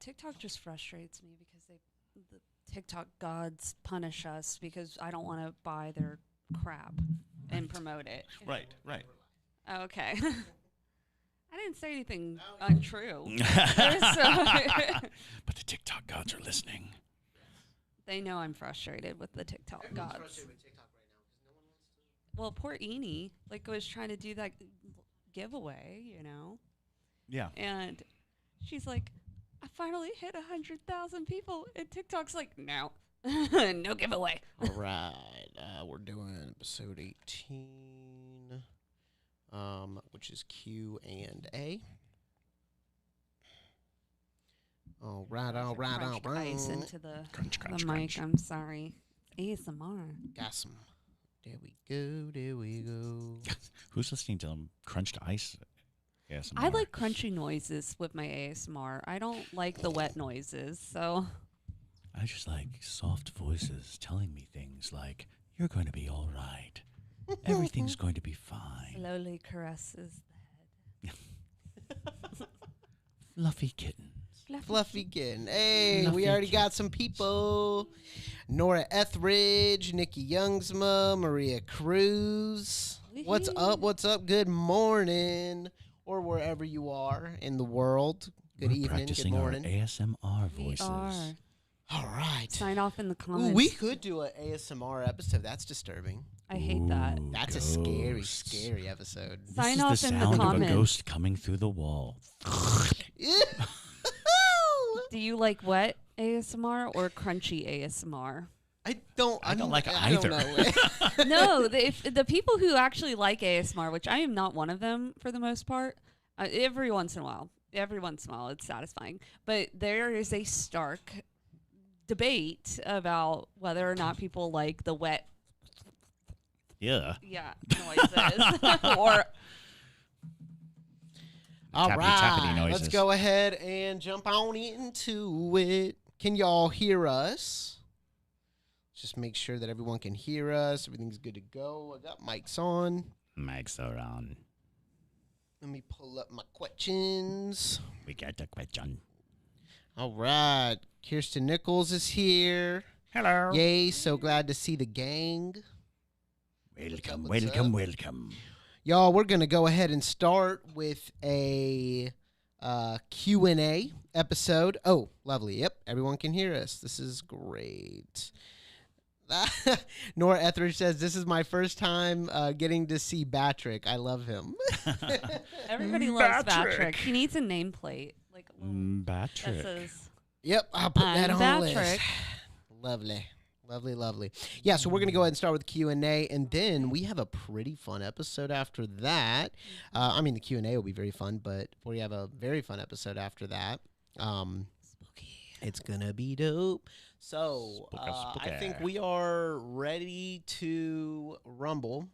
TikTok just frustrates me because the TikTok gods punish us because I don't want to buy their crap and promote it. Right. Okay. I didn't say anything untrue. But the TikTok gods are listening. They know I'm frustrated with the TikTok gods. Frustrated with TikTok right now because no one wants to. Well, poor Eni, was trying to do that giveaway, Yeah. and she's like, I finally hit 100,000 people, and TikTok's like, no, no giveaway. All right, we're doing episode 18, which is Q&A. All right. Ice into the Crunch, mic. crunch. I'm sorry. ASMR. Got some. There we go. Who's listening to them crunched ice? ASMR? I like crunchy noises with my ASMR. I don't like the wet noises, so. I just like soft voices telling me things like, you're going to be all right. Everything's going to be fine. Slowly caresses the head. Fluffy kittens. Fluffy kitten. Hey, Fluffy we already got some people. Nora Etheridge, Nikki Youngsma, Maria Cruz. What's up? Good morning. Or wherever you are in the world. Good We're evening, good practicing morning. our ASMR We voices. are. All right. Sign off in the Ooh, comments. we could do an ASMR episode. That's disturbing. I hate that. Ooh, That's ghosts. a scary episode. Sign This off is the in the sound of a comments. ghost coming through the wall. Do you like wet ASMR or crunchy ASMR? I don't like I either. don't know. No, the people who actually like ASMR, which I am not one of them for the most part, every once in a while it's satisfying. But there is a stark debate about whether or not people like the wet Yeah. noises or All Tappity, right, tappity noises. let's go ahead and jump on into it. Can y'all hear us? Just make sure that everyone can hear us. Everything's good to go. I got mics on. Mike's around. Let me pull up my questions. We got a question. All right, Kirsten Nichols is here. Hello. Yay, so glad to see the gang. Welcome, What's welcome, up? welcome. Y'all, we're going to go ahead and start with a Q&A episode. Oh, lovely. Yep, everyone can hear us. This is great. Nora Etheridge says, this is my first time getting to see Batrick. I love him. everybody loves Patrick. Patrick. He needs a nameplate, like a little that Patrick. says Yep, I'll put that I'm on the list. Batrick. Lovely. Yeah, so we're going to go ahead and start with Q&A, and then we have a pretty fun episode after that. I mean, the Q&A will be very fun, but we have a very fun episode after that. spooky. It's going to be dope. So, Spooky. I think we are ready to rumble.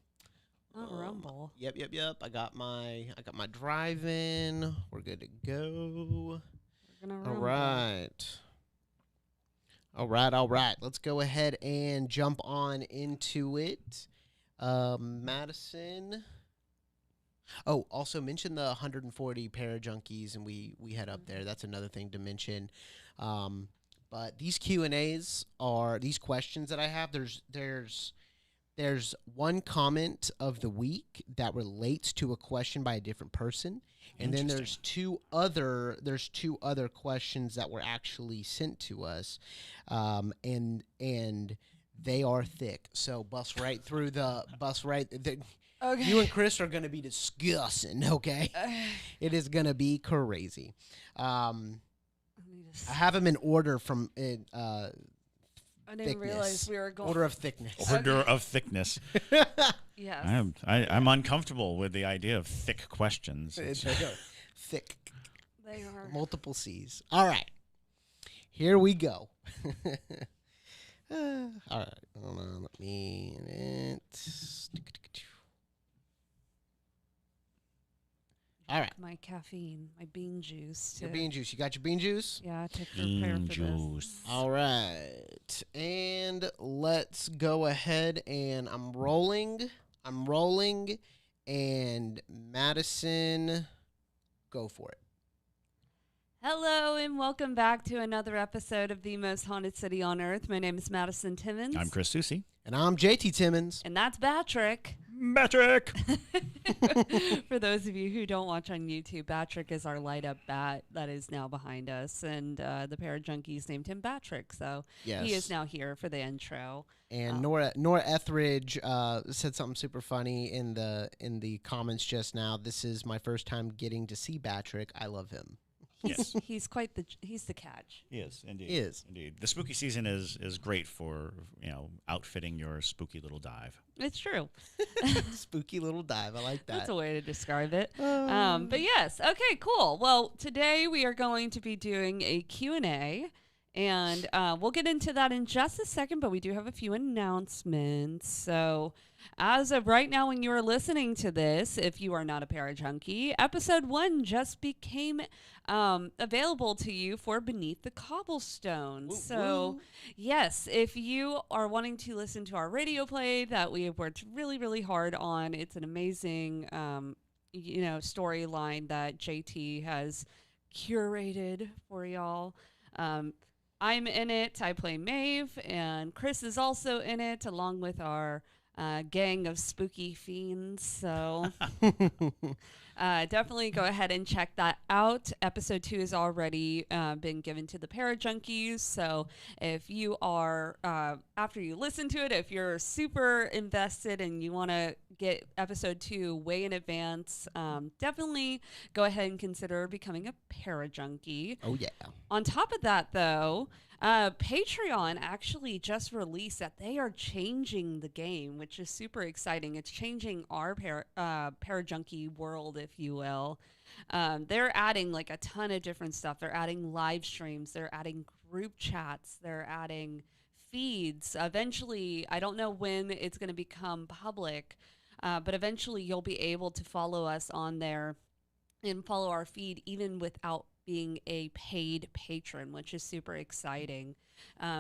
Not rumble. Yep. I got my drive-in. We're good to go. We're gonna All rumble. right. Let's go ahead and jump on into it. Madison. Oh, also mention the 140 Parajunkies, and we head up there. That's another thing to mention. But these Q&As are these questions that I have. There's one comment of the week that relates to a question by a different person, and then there's two other questions that were actually sent to us, and they are thick. So bust right through the. Okay. You and Chris are gonna be discussing. Okay, it is gonna be crazy. I have them in order from I didn't realize we were going. order of thickness. Order of thickness. Yes. I'm uncomfortable with the idea of thick questions. Thick. They are. Multiple C's. All right. Here we go. All right. Hold on. Let me. All right. My caffeine, my bean juice. Your bean juice. You got your bean juice? Yeah, to prepare Bean for juice. All right. And let's go ahead and I'm rolling. And Madison, go for it. Hello and welcome back to another episode of the most haunted city on earth. My name is Madison Timmons. I'm Chris Susi. And I'm JT Timmons. And that's Batrick. Patrick! For those of you who don't watch on YouTube, Batrick is our light up bat that is now behind us. And the Parajunkies named him Batrick. So Yes. he is now here for the intro. And Nora Etheridge said something super funny in the comments just now. This is my first time getting to see Batrick. I love him. Yes. He's the catch. He is, indeed. He is. Indeed. The spooky season is great for, outfitting your spooky little dive. It's true. Spooky little dive. I like that. That's a way to describe it. But yes, okay, cool. Well, today we are going to be doing a Q&A, and we'll get into that in just a second, but we do have a few announcements. So as of right now, when you are listening to this, if you are not a Parajunkie, episode 1 just became available to you for Beneath the Cobblestone. Woo, so woo. yes, if you are wanting to listen to our radio play that we have worked really, really hard on, it's an amazing, storyline that JT has curated for y'all. I'm in it. I play Maeve, and Chris is also in it, along with our gang of spooky fiends. So definitely go ahead and check that out. Episode 2 has already been given to the Parajunkies. So if you are, after you listen to it, if you're super invested and you want to get episode 2 way in advance, definitely go ahead and consider becoming a Parajunkie. Oh, yeah. On top of that, though, Patreon actually just released that they are changing the game, which is super exciting. It's changing our Parajunkie world, if you will. They're adding like a ton of different stuff. They're adding live streams. They're adding group chats. They're adding feeds. Eventually, I don't know when it's going to become public, but eventually you'll be able to follow us on there and follow our feed even without being a paid patron, which is super exciting.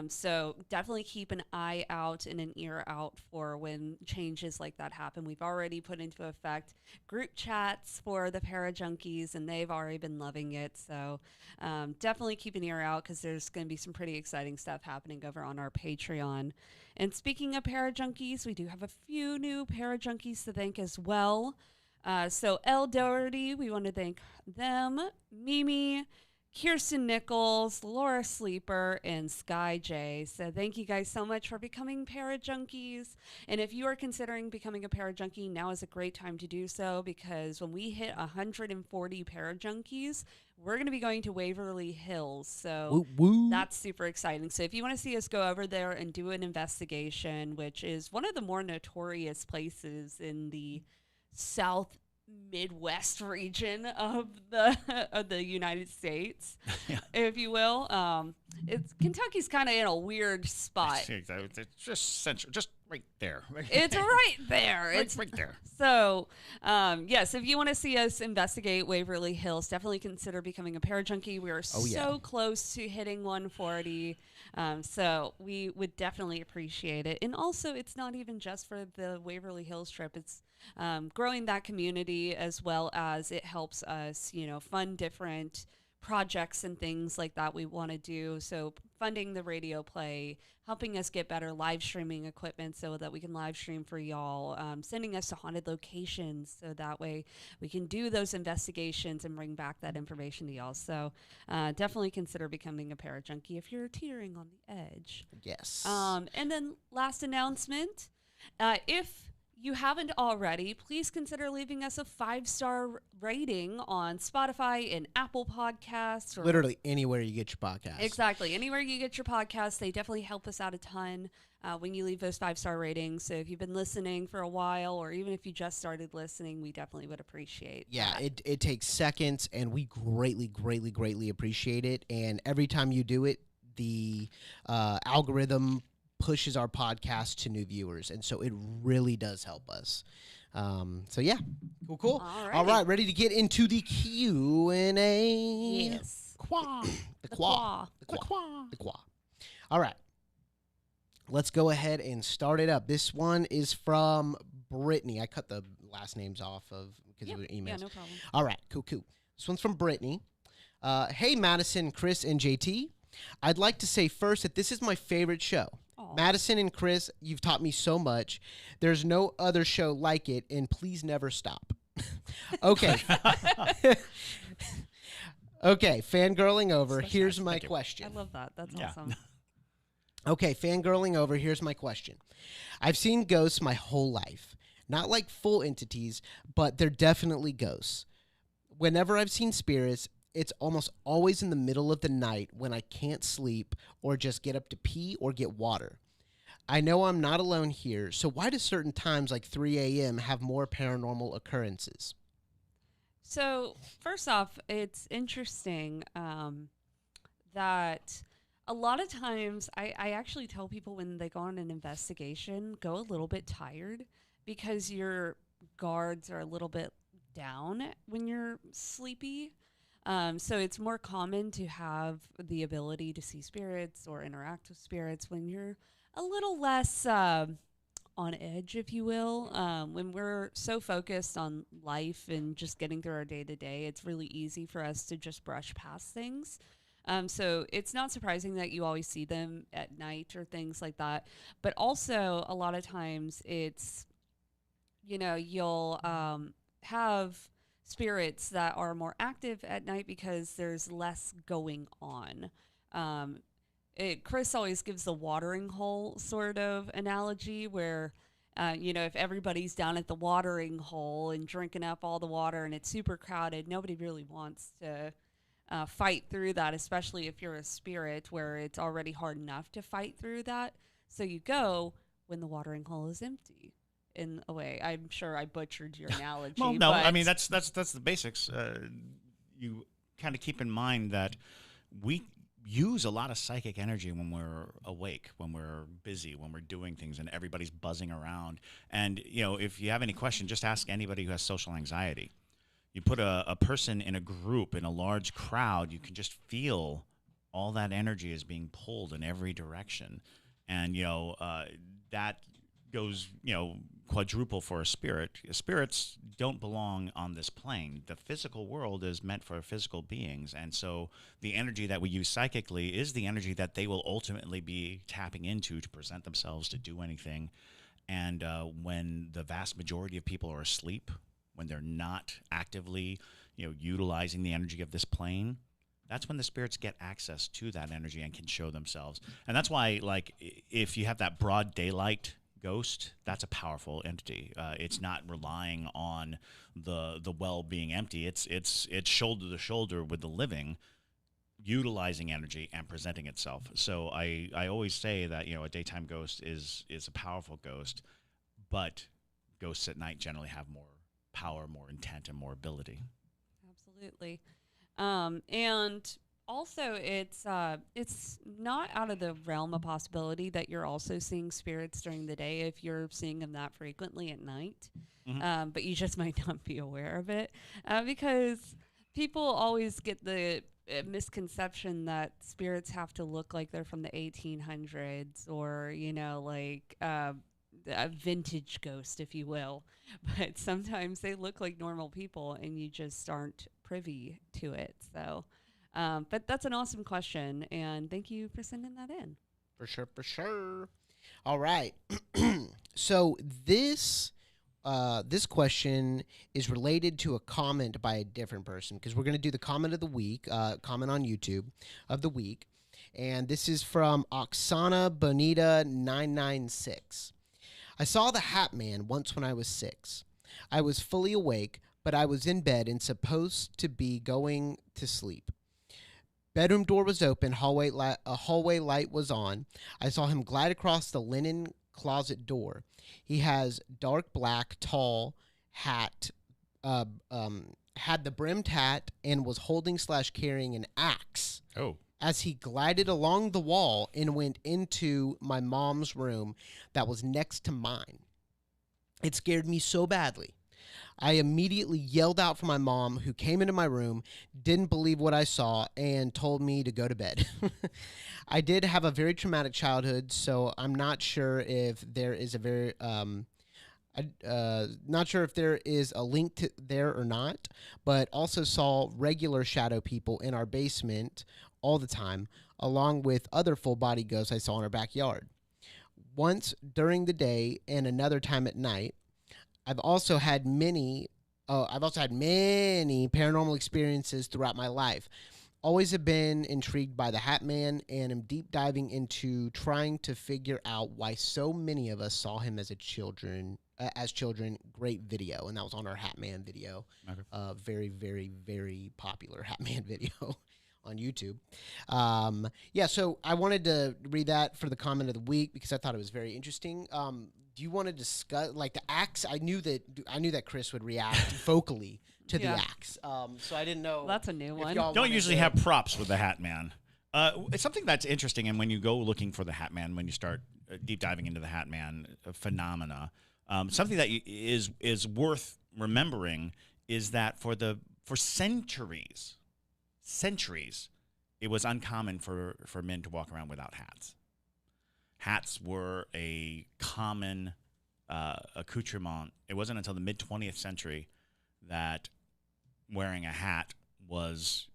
So definitely keep an eye out and an ear out for when changes like that happen. We've already put into effect group chats for the Parajunkies, and they've already been loving it. So definitely keep an ear out, because there's going to be some pretty exciting stuff happening over on our Patreon. And speaking of Parajunkies, we do have a few new Parajunkies to thank as well. So Elle Doherty, we want to thank them, Mimi, Kirsten Nichols, Laura Sleeper, and Sky J. So thank you guys so much for becoming Parajunkies. And if you are considering becoming a Parajunkie, now is a great time to do so, because when we hit 140 Parajunkies, we're going to be going to Waverly Hills. So that's super exciting. So if you want to see us go over there and do an investigation, which is one of the more notorious places in the South Midwest region of the United States, if you will. Kentucky's kind of in a weird spot. It's just central, just right there. It's right there. It's right there. So, yes, if you want to see us investigate Waverly Hills, definitely consider becoming a Parajunkie. We are so close to hitting 140. So we would definitely appreciate it. And also, it's not even just for the Waverly Hills trip. It's growing that community, as well as it helps us, fund different projects and things like that we want to do. So funding the radio play, helping us get better live streaming equipment so that we can live stream for y'all, sending us to haunted locations so that way we can do those investigations and bring back that information to y'all. So definitely consider becoming a Parajunkie if you're teetering on the edge. Yes. And then last announcement, if you haven't already, please consider leaving us a 5-star rating on Spotify and Apple Podcasts. Or literally anywhere you get your podcast. Exactly. Anywhere you get your podcast, they definitely help us out a ton when you leave those 5-star ratings. So if you've been listening for a while, or even if you just started listening, we definitely would appreciate that. It takes seconds, and we greatly appreciate it. And every time you do it, the algorithm pushes our podcast to new viewers, and so it really does help us. So yeah, cool. All right, ready to get into the Q&A? Yes. The qua. All right, let's go ahead and start it up. This one is from Brittany. I cut the last names off of because of the emails. Yeah, no problem. All right, cool. This one's from Brittany. Hey, Madison, Chris, and JT. I'd like to say first that this is my favorite show. Aw. Madison and Chris, you've taught me so much. There's no other show like it, and please never stop. Okay. Okay, fangirling over. Here's my I question. love that. That's awesome. Okay, fangirling over. Here's my question. I've seen ghosts my whole life. Not like full entities, but they're definitely ghosts. Whenever I've seen spirits, it's almost always in the middle of the night when I can't sleep or just get up to pee or get water. I know I'm not alone here, so why do certain times like 3 a.m. have more paranormal occurrences? So, first off, it's interesting that a lot of times I actually tell people when they go on an investigation, go a little bit tired because your guards are a little bit down when you're sleepy. So it's more common to have the ability to see spirits or interact with spirits when you're a little less on edge, if you will. When we're so focused on life and just getting through our day to day, it's really easy for us to just brush past things. So it's not surprising that you always see them at night or things like that. But also, a lot of times it's, you'll have spirits that are more active at night because there's less going on. Chris always gives the watering hole sort of analogy where, if everybody's down at the watering hole and drinking up all the water and it's super crowded, nobody really wants to fight through that, especially if you're a spirit where it's already hard enough to fight through that. So you go when the watering hole is empty. In a way, I'm sure I butchered your analogy. Well, no, but I mean that's the basics. You kind of keep in mind that we use a lot of psychic energy when we're awake, when we're busy, when we're doing things, and everybody's buzzing around. And if you have any question, just ask anybody who has social anxiety. You put a person in a group, in a large crowd, you can just feel all that energy is being pulled in every direction, and that goes quadruple for a spirit. Spirits don't belong on this plane. The physical world is meant for physical beings, and so the energy that we use psychically is the energy that they will ultimately be tapping into to present themselves, to do anything. And when the vast majority of people are asleep, when they're not actively utilizing the energy of this plane, that's when the spirits get access to that energy and can show themselves. And that's why, like, if you have that broad daylight ghost, that's a powerful entity. It's not relying on the well being empty. It's shoulder to shoulder with the living, utilizing energy and presenting itself. So I always say that a daytime ghost is a powerful ghost, but ghosts at night generally have more power, more intent, and more ability. Absolutely. And also, it's not out of the realm of possibility that you're also seeing spirits during the day if you're seeing them that frequently at night. Mm-hmm. But you just might not be aware of it because people always get the misconception that spirits have to look like they're from the 1800s or, a vintage ghost, if you will. But sometimes they look like normal people and you just aren't privy to it. So... but that's an awesome question, and thank you for sending that in. For sure. All right. So this question is related to a comment by a different person because we're going to do the comment of the week, comment on YouTube of the week. And this is from Oksana Bonita 996. I saw the Hatman once when I was 6. I was fully awake, but I was in bed and supposed to be going to sleep. Bedroom door was open, a hallway light was on. I saw him glide across the linen closet door. He has dark black, tall hat, had the brimmed hat, and was holding/carrying an axe. Oh. As he glided along the wall and went into my mom's room that was next to mine. It scared me so badly. I immediately yelled out for my mom, who came into my room, didn't believe what I saw, and told me to go to bed. I did have a very traumatic childhood, so I'm not sure if there is a very Not sure if there is a link to there or not, but also saw regular shadow people in our basement all the time, along with other full body ghosts I saw in our backyard. Once during the day and another time at night. I've also had many. I've also had many paranormal experiences throughout my life. Always have been intrigued by the Hatman and am deep diving into trying to figure out why so many of us saw him as children. Great video, and that was on our Hatman video. Okay. Very, very, very popular Hatman video on YouTube. So I wanted to read that for the comment of the week because I thought it was very interesting. Do you want to discuss like the axe? I knew that Chris would react vocally to the axe. So I didn't know. That's a new one. Don't usually have props with the Hatman. It's something that's interesting, and when you go looking for the Hatman, when you start deep diving into the Hatman phenomena, something that is worth remembering is that for centuries, it was uncommon for men to walk around without hats. Hats were a common accoutrement. It wasn't until the mid-20th century that wearing a hat was,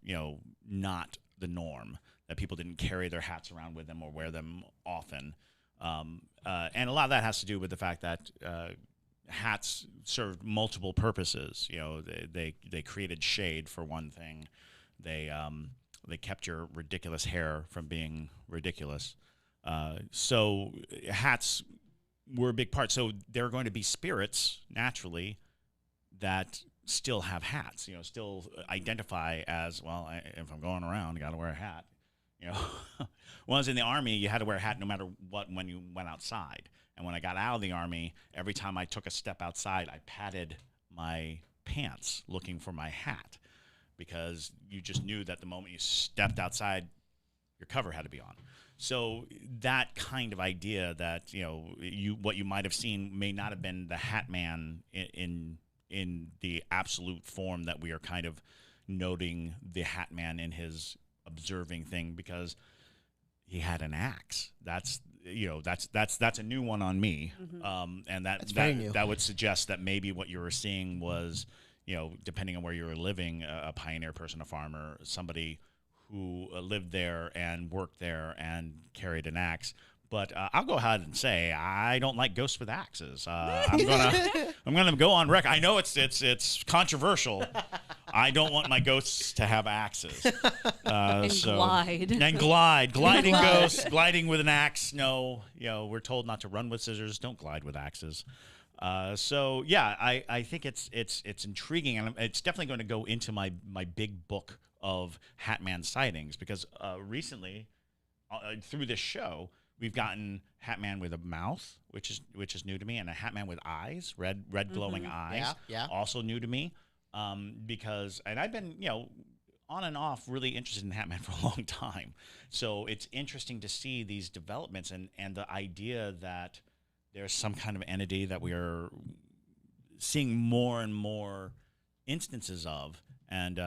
not the norm, that people didn't carry their hats around with them or wear them often. And a lot of that has to do with the fact that hats served multiple purposes. They created shade, for one thing. They kept your ridiculous hair from being ridiculous. So hats were a big part. So there are going to be spirits, naturally, that still have hats, still identify as, well, if I'm going around, I got to wear a hat. When I was in the Army, you had to wear a hat no matter what when you went outside. And when I got out of the Army, every time I took a step outside, I patted my pants looking for my hat because you just knew that the moment you stepped outside, your cover had to be on. So that kind of idea that, what you might have seen may not have been the Hatman in the absolute form that we are kind of noting the Hatman in his observing thing, because he had an axe. That's a new one on me. Mm-hmm. And that's very new. That would suggest that maybe what you were seeing was, depending on where you were living, a pioneer person, a farmer, somebody who lived there and worked there and carried an axe. But I'll go ahead and say I don't like ghosts with axes. I'm gonna go on record. I know it's controversial. I don't want my ghosts to have axes. Gliding ghosts, gliding with an axe. No, we're told not to run with scissors. Don't glide with axes. I think it's intriguing, and it's definitely going to go into my big book of Hatman sightings, because recently through this show we've gotten Hatman with a mouth, which is new to me, and a Hatman with eyes, red glowing eyes, also new to me, because I've been on and off really interested in Hatman for a long time, so it's interesting to see these developments and the idea that there's some kind of entity that we are seeing more and more instances of. And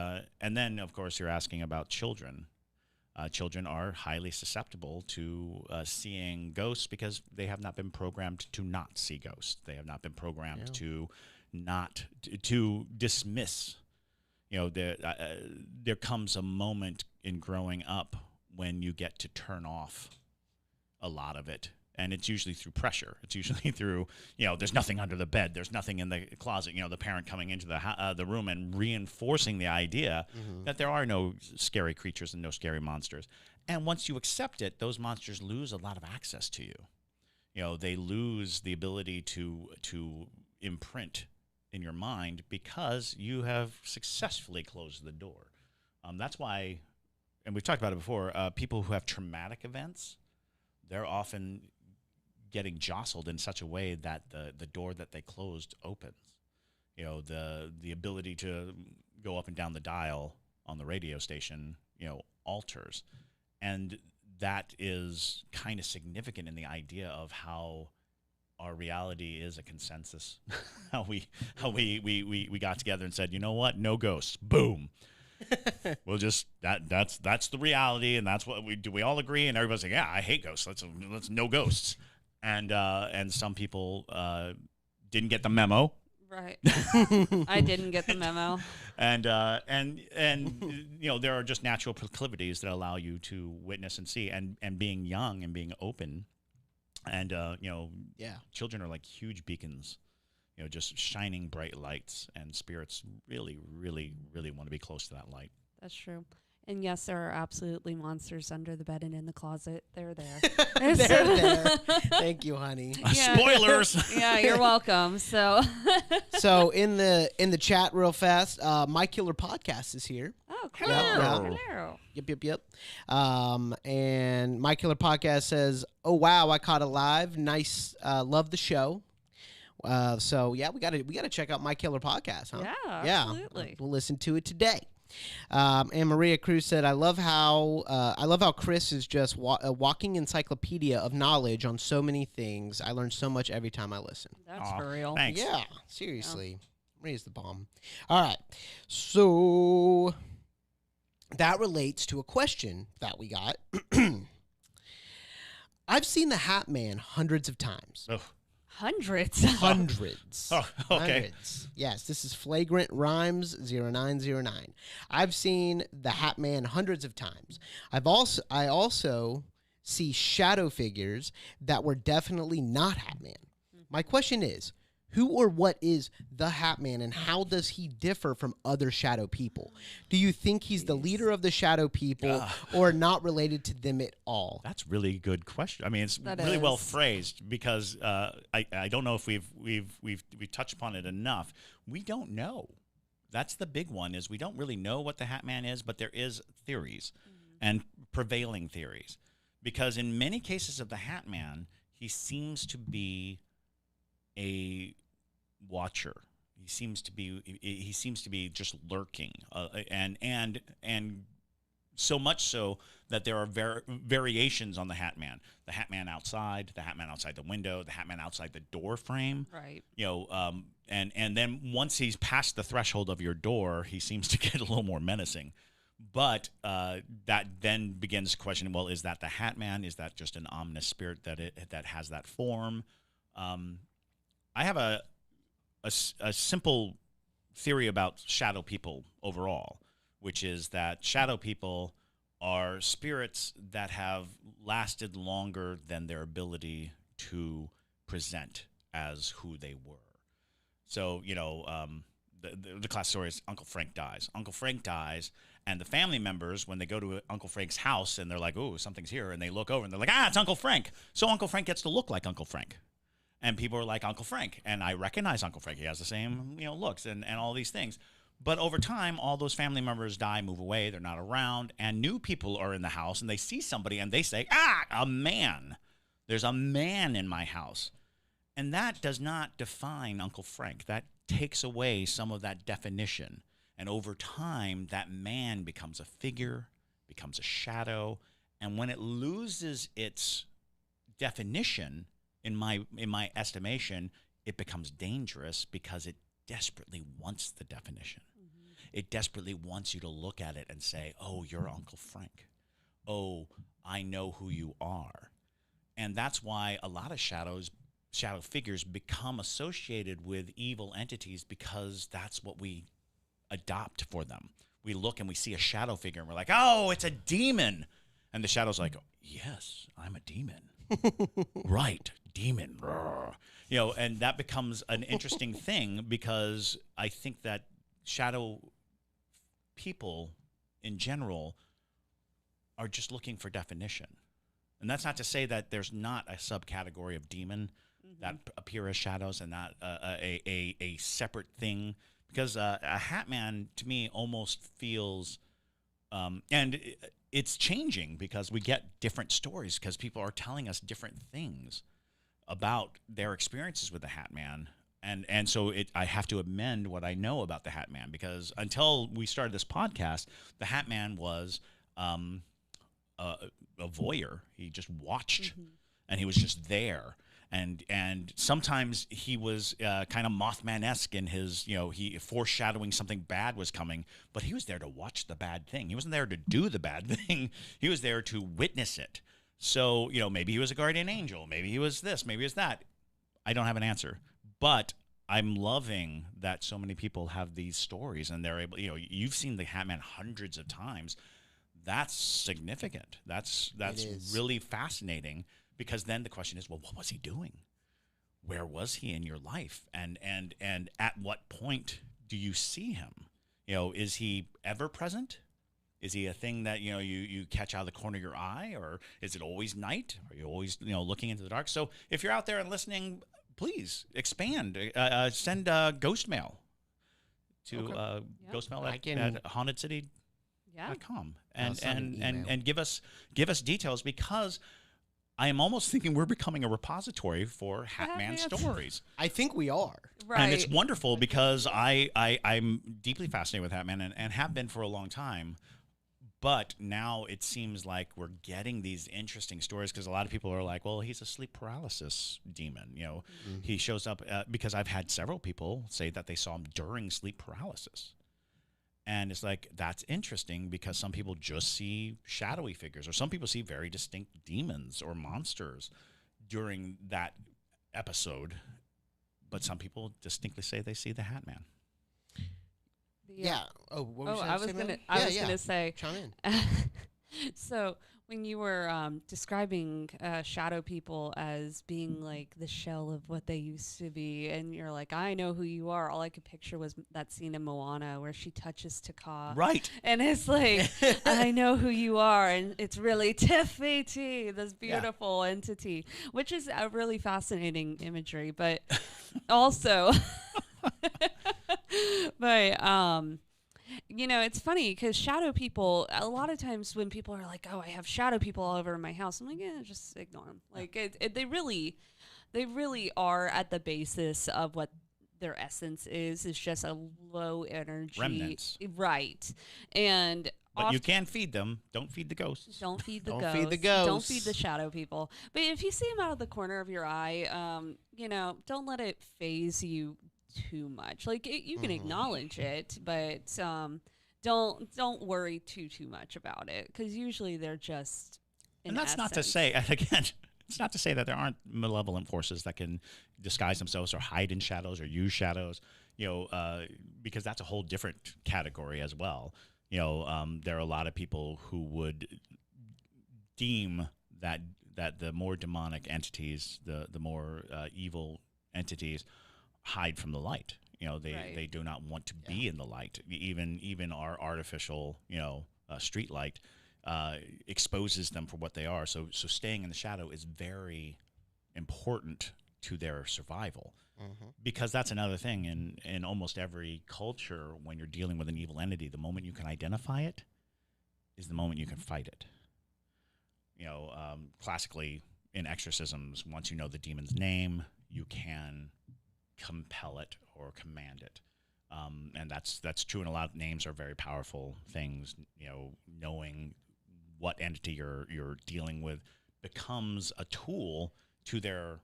then, of course, you're asking about children. Children are highly susceptible to seeing ghosts because they have not been programmed to not see ghosts. They have not been programmed to dismiss. There comes a moment in growing up when you get to turn off a lot of it. And it's usually through pressure. It's usually through, there's nothing under the bed. There's nothing in the closet. The parent coming into the room and reinforcing the idea that there are no scary creatures and no scary monsters. And once you accept it, those monsters lose a lot of access to you. They lose the ability to imprint in your mind because you have successfully closed the door. That's why, and we've talked about it before, people who have traumatic events, they're often getting jostled in such a way that the door that they closed opens. The ability to go up and down the dial on the radio station, alters. And that is kind of significant in the idea of how our reality is a consensus. how we got together and said, you know what? No ghosts. Boom. We'll just that's the reality, and that's what we do. We all agree, and everybody's like, yeah, I hate ghosts. Let's no ghosts. And some people didn't get the memo. Right. I didn't get the memo. And there are just natural proclivities that allow you to witness and see, and being young and being open, and children are like huge beacons, just shining bright lights, and spirits really, really, really want to be close to that light. That's true. And yes, there are absolutely monsters under the bed and in the closet. They're there. They're there. Thank you, honey. Yeah. Spoilers. Yeah, you're welcome. So in the chat real fast, My Killer Podcast is here. Oh, cool. Hello. Hello. Yep. And My Killer Podcast says, "Oh wow, I caught it live. Nice. Love the show." So yeah, we gotta check out My Killer Podcast, huh? Yeah, absolutely. We'll listen to it today. And Maria Cruz said, I love how Chris is just a walking encyclopedia of knowledge on so many things. I learn so much every time I listen." That's for real. Thanks. Yeah, seriously. Maria's the bomb. All right. So that relates to a question that we got. I've seen the Hat Man hundreds of times. Oh. Hundreds. Hundreds. Oh, okay. Hundreds. Yes, this is Flagrant Rhymes 0909. I've seen the Hat Man hundreds of times. I also see shadow figures that were definitely not Hat Man. My question is, who or what is the Hat Man, and how does he differ from other shadow people? Do you think he's the leader of the shadow people, or not related to them at all? That's a really good question. I mean, it's really well phrased, because I don't know if we've touched upon it enough. We don't know. That's the big one, is we don't really know what the Hat Man is, but there is theories and prevailing theories, because in many cases of the Hat Man, he seems to be a watcher. He seems to be just lurking, and so much so that there are variations on the Hat Man. The Hat Man outside, the Hat Man outside the window, the Hat Man outside the door frame. Right. And then once he's past the threshold of your door, he seems to get a little more menacing. But that then begins to question, well, is that the Hat Man? Is that just an ominous spirit that has that form? I have a simple theory about shadow people overall, which is that shadow people are spirits that have lasted longer than their ability to present as who they were. So, the classic story is Uncle Frank dies. Uncle Frank dies, and the family members, when they go to Uncle Frank's house and they're like, "Oh, something's here," and they look over and they're like, "Ah, it's Uncle Frank." So Uncle Frank gets to look like Uncle Frank. And people are like, Uncle Frank. And I recognize Uncle Frank. He has the same, looks and all these things. But over time, all those family members die, move away. They're not around. And new people are in the house, and they see somebody, and they say, a man. There's a man in my house. And that does not define Uncle Frank. That takes away some of that definition. And over time, that man becomes a figure, becomes a shadow. And when it loses its definition, in my estimation, it becomes dangerous, because it desperately wants the definition. Mm-hmm. It desperately wants you to look at it and say, "Oh, you're Uncle Frank. Oh, I know who you are." And that's why a lot of shadow figures become associated with evil entities, because that's what we adopt for them. We look and we see a shadow figure and we're like, "Oh, it's a demon." And the shadow's like, "Yes, I'm a demon." Right, demon. And that becomes an interesting thing, because I think that shadow people in general are just looking for definition. And that's not to say that there's not a subcategory of demon that appear as shadows, and not a separate thing, because a Hat Man to me almost feels and it's changing, because we get different stories, because people are telling us different things about their experiences with the Hat Man. And so I have to amend what I know about the Hat Man, because until we started this podcast, the Hat Man was a voyeur. He just watched, and he was just there. And sometimes he was kind of Mothman-esque in his, he foreshadowing something bad was coming, but he was there to watch the bad thing. He wasn't there to do the bad thing. He was there to witness it. So, maybe he was a guardian angel. Maybe he was this. Maybe he was that. I don't have an answer. But I'm loving that so many people have these stories and they're able, you've seen the Hatman hundreds of times. That's significant. That's really fascinating, because then the question is, well, what was he doing? Where was he in your life? And at what point do you see him? Is he ever present? Is he a thing that, you catch out of the corner of your eye, or is it always night? Are you always, looking into the dark? So if you're out there and listening, please expand. Send ghost mail to ghostmail at hauntedcity.com and give us details, because I am almost thinking we're becoming a repository for Hatman stories. I think we are. Right. And it's wonderful, because I'm deeply fascinated with Hatman and have been for a long time. But now it seems like we're getting these interesting stories, because a lot of people are like, well, he's a sleep paralysis demon. He shows up because I've had several people say that they saw him during sleep paralysis. And it's like, that's interesting, because some people just see shadowy figures, or some people see very distinct demons or monsters during that episode. But some people distinctly say they see the Hatman. Yeah. Oh, what was I was gonna say. Chime in. So when you were describing shadow people as being like the shell of what they used to be, and you're like, I know who you are. All I could picture was that scene in Moana where she touches Taka. Right. And it's like, I know who you are, and it's really Tiff-A-T, this beautiful entity, which is a really fascinating imagery, but also. But it's funny, because shadow people, a lot of times when people are like, oh, I have shadow people all over my house, I'm like, just ignore them. Like, they really are at the basis of what their essence is just a low energy remnants, right? And but you can feed them. Don't feed the ghosts. Don't feed the Don't ghosts. feed the ghosts. Don't feed the shadow people. But if you see them out of the corner of your eye, don't let it phase you too much. Like, you can acknowledge it, but don't worry too much about it, because usually they're just and that's not to say, again, it's not to say that there aren't malevolent forces that can disguise themselves or hide in shadows or use shadows, because that's a whole different category as well. There are a lot of people who would deem that the more demonic entities, the more evil entities, hide from the light. They do not want to be in the light. Even our artificial, street light exposes them for what they are. So staying in the shadow is very important to their survival. Because that's another thing in almost every culture. When you're dealing with an evil entity, the moment you can identify it is the moment you can fight it. Classically in exorcisms, once you know the demon's name, you can compel it or command it, and that's true. And a lot of names are very powerful things. Knowing what entity you're dealing with becomes a tool to their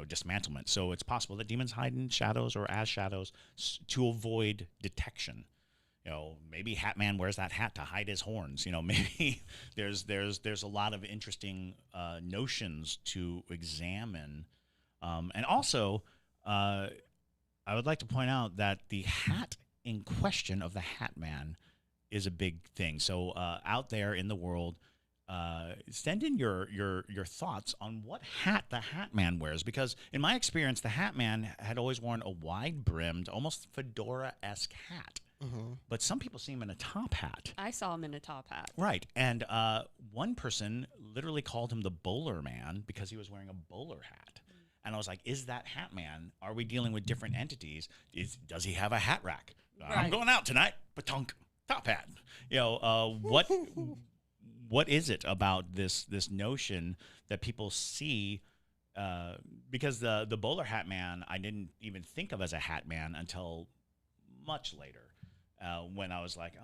dismantlement. So it's possible that demons hide in shadows or as shadows to avoid detection. Maybe Hatman wears that hat to hide his horns. Maybe there's a lot of interesting notions to examine, and also. I would like to point out that the hat in question of the Hatman is a big thing. So out there in the world, send in your thoughts on what hat the Hatman wears, because in my experience, the Hatman had always worn a wide-brimmed, almost fedora-esque hat. But some people see him in a top hat. I saw him in a top hat. Right. And one person literally called him the bowler man because he was wearing a bowler hat. And I was like, is that Hatman? Are we dealing with different entities? Does he have a hat rack? Right. I'm going out tonight. Batunk, top hat. What is it about this notion that people see? Because the bowler hat man, I didn't even think of as a hat man until much later, when I was like,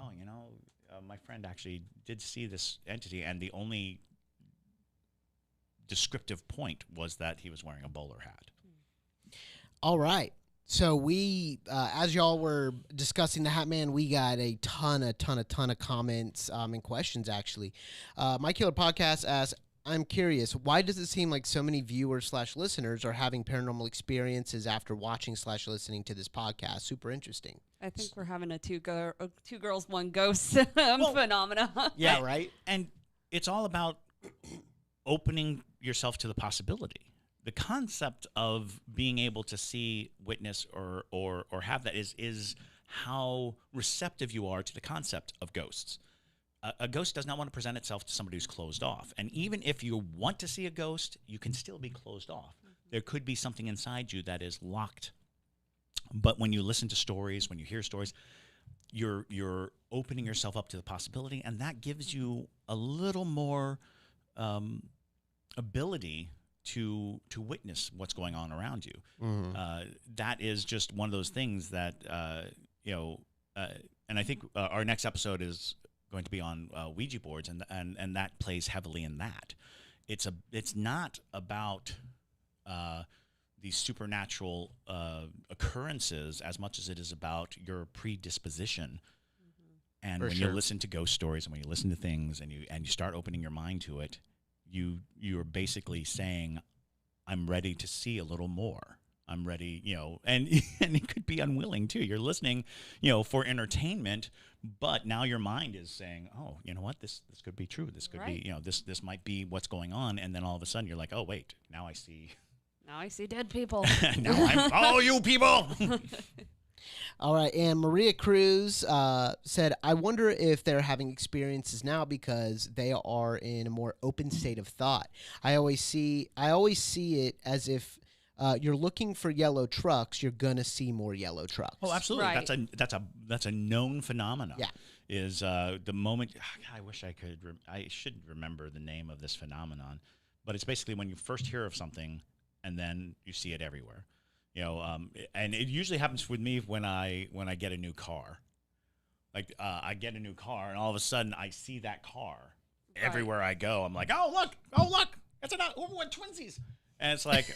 my friend actually did see this entity, and the only descriptive point was that he was wearing a bowler hat. All right. So we, as y'all were discussing the Hatman, we got a ton of comments and questions, actually. My Killer Podcast asks, I'm curious, why does it seem like so many viewers/listeners are having paranormal experiences after watching/listening to this podcast? Super interesting. I think we're having a two girls, one ghost phenomena. Yeah, right? And it's all about opening yourself to the possibility. The concept of being able to see, witness, or have that is how receptive you are to the concept of ghosts. A ghost does not want to present itself to somebody who's closed off. And even if you want to see a ghost, you can still be closed off. There could be something inside you that is locked. But when you listen to stories, when you hear stories, you're opening yourself up to the possibility, and that gives you a little more ability to witness what's going on around you. That is just one of those things that and I think our next episode is going to be on Ouija boards, and that plays heavily in that. It's not about these supernatural occurrences as much as it is about your predisposition. And when you listen to ghost stories and when you listen to things and you start opening your mind to it, you're basically saying, I'm ready to see a little more. I'm ready, and it could be unwilling too. You're listening, for entertainment, but now your mind is saying, oh, you know what, this could be true. This could be, this might be what's going on. And then all of a sudden you're like, oh, wait, now I see. Now I see dead people. Oh, you people. All right, and Maria Cruz said, I wonder if they're having experiences now because they are in a more open state of thought. I always see it as if you're looking for yellow trucks, you're gonna see more yellow trucks. Oh, absolutely. Right. That's a known phenomenon. Yeah. Is the moment I wish I could. I should remember the name of this phenomenon, but it's basically when you first hear of something and then you see it everywhere. And it usually happens with me when I get a new car. Like I get a new car, and all of a sudden I see that car everywhere I go. I'm like, oh look, it's an twinsies. And it's like,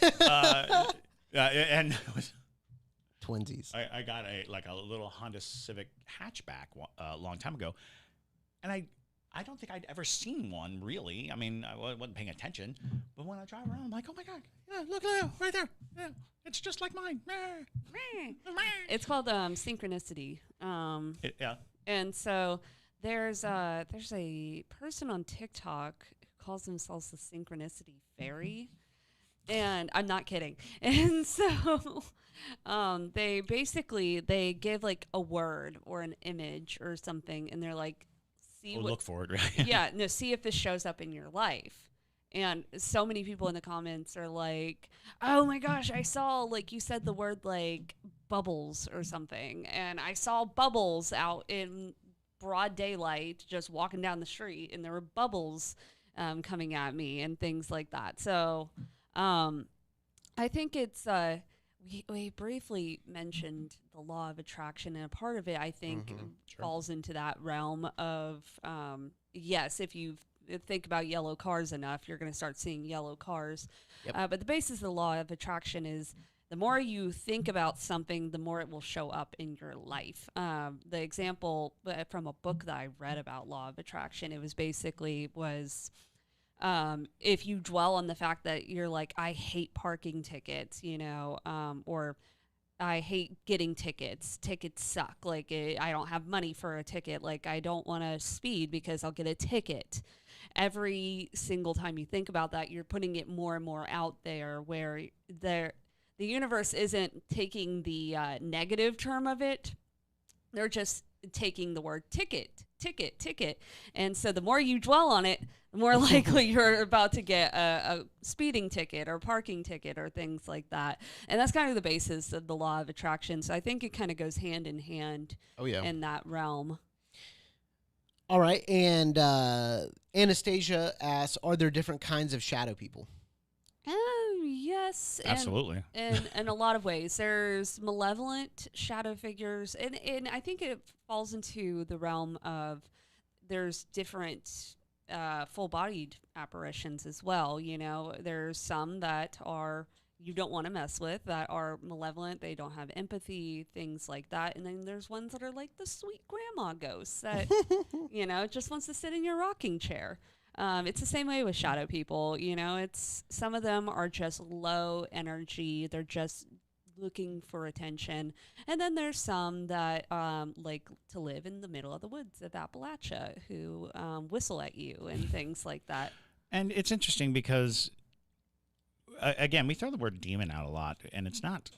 and Twinsies. I got a little Honda Civic hatchback a long time ago, and I don't think I'd ever seen one really. I mean, I wasn't paying attention, but when I drive around, I'm like, oh my god, yeah, look right there, yeah, it's just like mine. It's called synchronicity. Yeah. And so there's a person on TikTok who calls themselves the Synchronicity Fairy. And I'm not kidding. And so they give like a word or an image or something, and they're like, look for it, right? Yeah, no, see if this shows up in your life. And so many people in the comments are like, oh my gosh, I saw, like you said the word like bubbles or something, and I saw bubbles out in broad daylight just walking down the street, and there were bubbles coming at me and things like that. So I think it's we briefly mentioned the law of attraction, and a part of it I think falls into that realm of yes, if you think about yellow cars enough, you're going to start seeing yellow cars. Yep. But the basis of the law of attraction is the more you think about something, the more it will show up in your life. The example from a book that I read about law of attraction, it was basically if you dwell on the fact that you're like, I hate parking tickets, or I hate getting tickets. Tickets suck. Like, I don't have money for a ticket. Like, I don't want to speed because I'll get a ticket. Every single time you think about that, you're putting it more and more out there where the universe isn't taking the negative term of it. They're just taking the word ticket. And so the more you dwell on it, the more likely you're about to get a speeding ticket or parking ticket or things like that. And that's kind of the basis of the law of attraction. So I think it kind of goes hand in hand in that realm. All right. And Anastasia asks, are there different kinds of shadow people? Yes. Absolutely. In a lot of ways. There's malevolent shadow figures. And I think it falls into the realm of there's different full-bodied apparitions as well. There's some that are you don't want to mess with, that are malevolent. They don't have empathy, things like that. And then there's ones that are like the sweet grandma ghosts that, just wants to sit in your rocking chair. It's the same way with shadow people. You know, it's some of them are just low energy. They're just looking for attention. And then there's some that like to live in the middle of the woods of Appalachia who whistle at you and things like that. And it's interesting because, again, we throw the word demon out a lot, and it's not,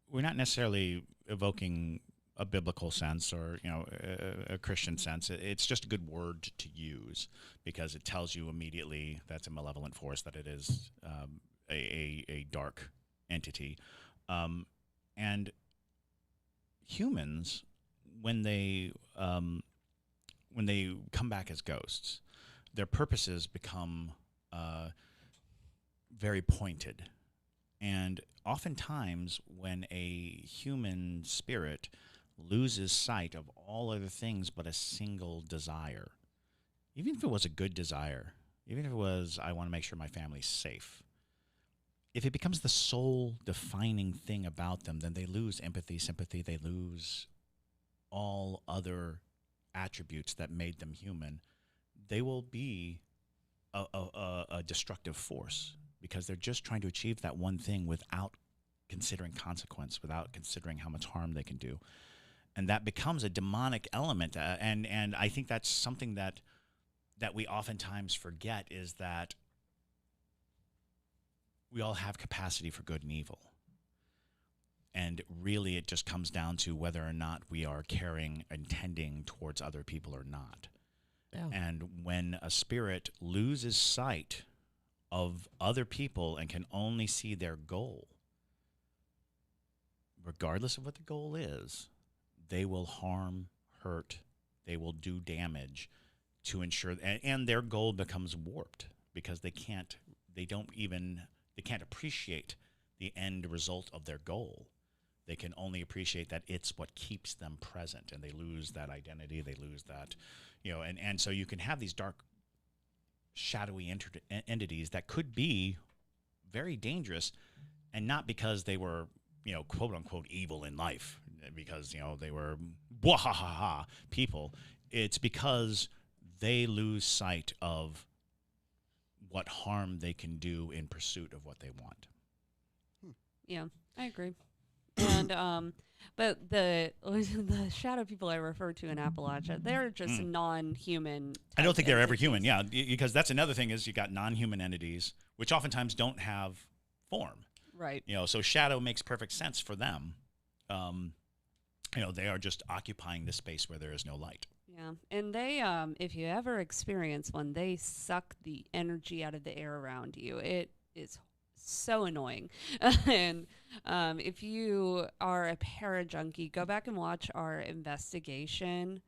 we're not necessarily evoking a biblical sense or, you know, a Christian sense. It's just a good word to use because it tells you immediately that's a malevolent force, that it is a dark entity. And humans, when they come back as ghosts, their purposes become very pointed. And oftentimes when a human spirit loses sight of all other things but a single desire, even if it was a good desire, even if it was, I want to make sure my family's safe, if it becomes the sole defining thing about them, then they lose empathy, sympathy, they lose all other attributes that made them human. They will be a destructive force because they're just trying to achieve that one thing without considering consequence, without considering how much harm they can do. And that becomes a demonic element. And I think that's something that we oftentimes forget, is that we all have capacity for good and evil. And really it just comes down to whether or not we are caring and tending towards other people or not. Yeah. And when a spirit loses sight of other people and can only see their goal, regardless of what the goal is, they will harm, hurt, they will do damage to ensure, and their goal becomes warped because they can't appreciate the end result of their goal. They can only appreciate that it's what keeps them present, and they lose that identity, they lose that, you know, and so you can have these dark, shadowy entities that could be very dangerous, and not because they were, you know, quote unquote evil in life, because, you know, they were wahahaha people. It's because they lose sight of what harm they can do in pursuit of what they want. Yeah, I agree. And but the shadow people I refer to in Appalachia, they're just non-human. I don't think they're ever human. Yeah, because that's another thing, is you got non-human entities which oftentimes don't have form. Right. You know, so shadow makes perfect sense for them. You know, they are just occupying the space where there is no light. Yeah, and they, if you ever experience one, they suck the energy out of the air around you. It is so annoying. And if you are a parajunkie, go back and watch our investigation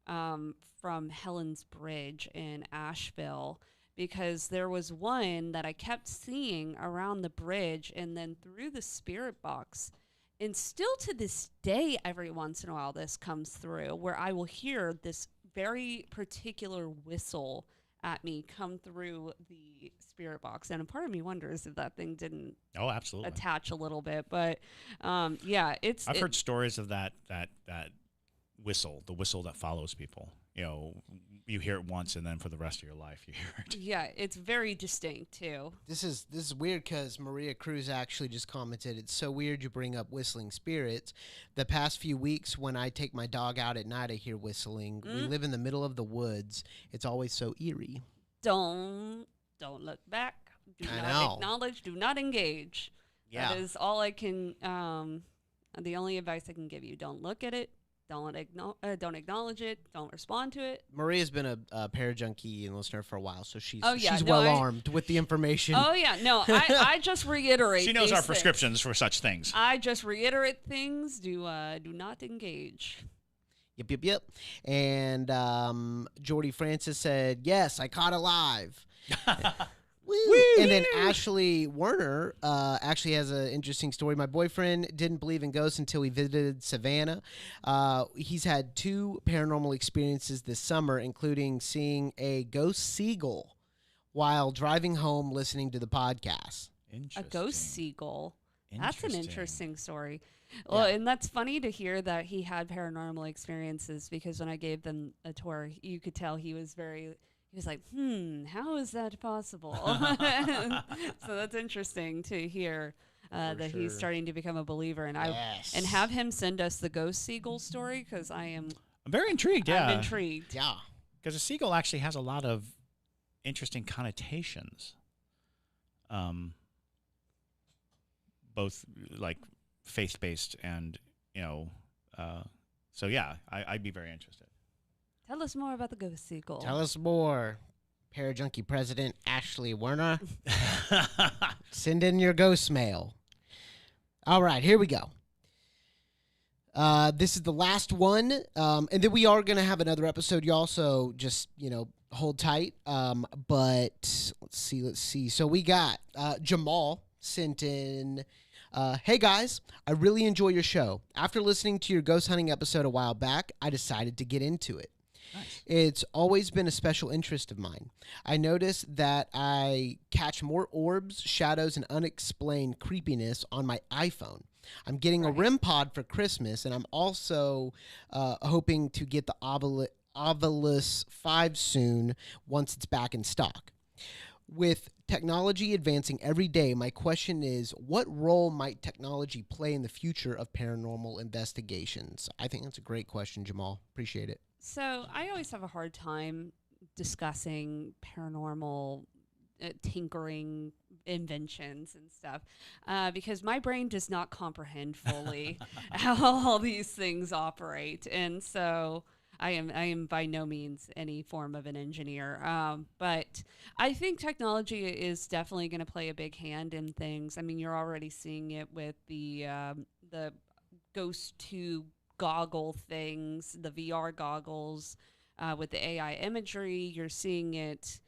from Helen's Bridge in Asheville, because there was one that I kept seeing around the bridge and then through the spirit box. And still to this day, every once in a while, this comes through where I will hear this very particular whistle at me come through the spirit box. And a part of me wonders if that thing didn't absolutely attach a little bit. But yeah, I've heard stories of that whistle, the whistle that follows people. You know, you hear it once, and then for the rest of your life, you hear it. Yeah, it's very distinct too. This is weird because Maria Cruz actually just commented, "It's so weird you bring up whistling spirits. The past few weeks, when I take my dog out at night, I hear whistling. We live in the middle of the woods. It's always so eerie." Don't look back. Do I not know. acknowledge. Do not engage. Yeah. That is all I can. The only advice I can give you: don't look at it. Don't acknowledge it. Don't respond to it. Maria's been a parajunkie and listener for a while, so she's armed with the information. Oh yeah, no, I just reiterate. She knows our things. prescriptions for such things. I just reiterate things. Do not engage. Yep. And Jordy Francis said, "Yes, I caught it live." Woo. And then Ashley Werner actually has an interesting story. My boyfriend didn't believe in ghosts until we visited Savannah. He's had 2 paranormal experiences this summer, including seeing a ghost seagull while driving home listening to the podcast. A ghost seagull. That's an interesting story. Well, and that's funny to hear that he had paranormal experiences, because when I gave them a tour, you could tell he was very he was like, how is that possible? So that's interesting to hear that he's starting to become a believer, and and have him send us the ghost seagull story, because I'm very intrigued. Yeah, I'm intrigued. Yeah. because a seagull actually has a lot of interesting connotations. Both like faith-based and so yeah, I'd be very interested. Tell us more about the ghost seagull. Tell us more. Parajunkie President Ashley Werner. Send in your ghost mail. All right, here we go. This is the last one, and then we are going to have another episode, y'all, so just, hold tight. But let's see. So we got Jamal sent in, hey, guys, I really enjoy your show. After listening to your ghost hunting episode a while back, I decided to get into it. Nice. It's always been a special interest of mine. I notice that I catch more orbs, shadows, and unexplained creepiness on my iPhone. I'm getting a REM pod for Christmas, and I'm also hoping to get the Ovilus 5 soon once it's back in stock. With technology advancing every day, my question is, what role might technology play in the future of paranormal investigations? I think that's a great question, Jamal. Appreciate it. So I always have a hard time discussing paranormal tinkering inventions and stuff because my brain does not comprehend fully how all these things operate, and so I am by no means any form of an engineer, but I think technology is definitely going to play a big hand in things. I mean, you're already seeing it with the ghost tube goggle things, the VR goggles, with the AI imagery. You're seeing it,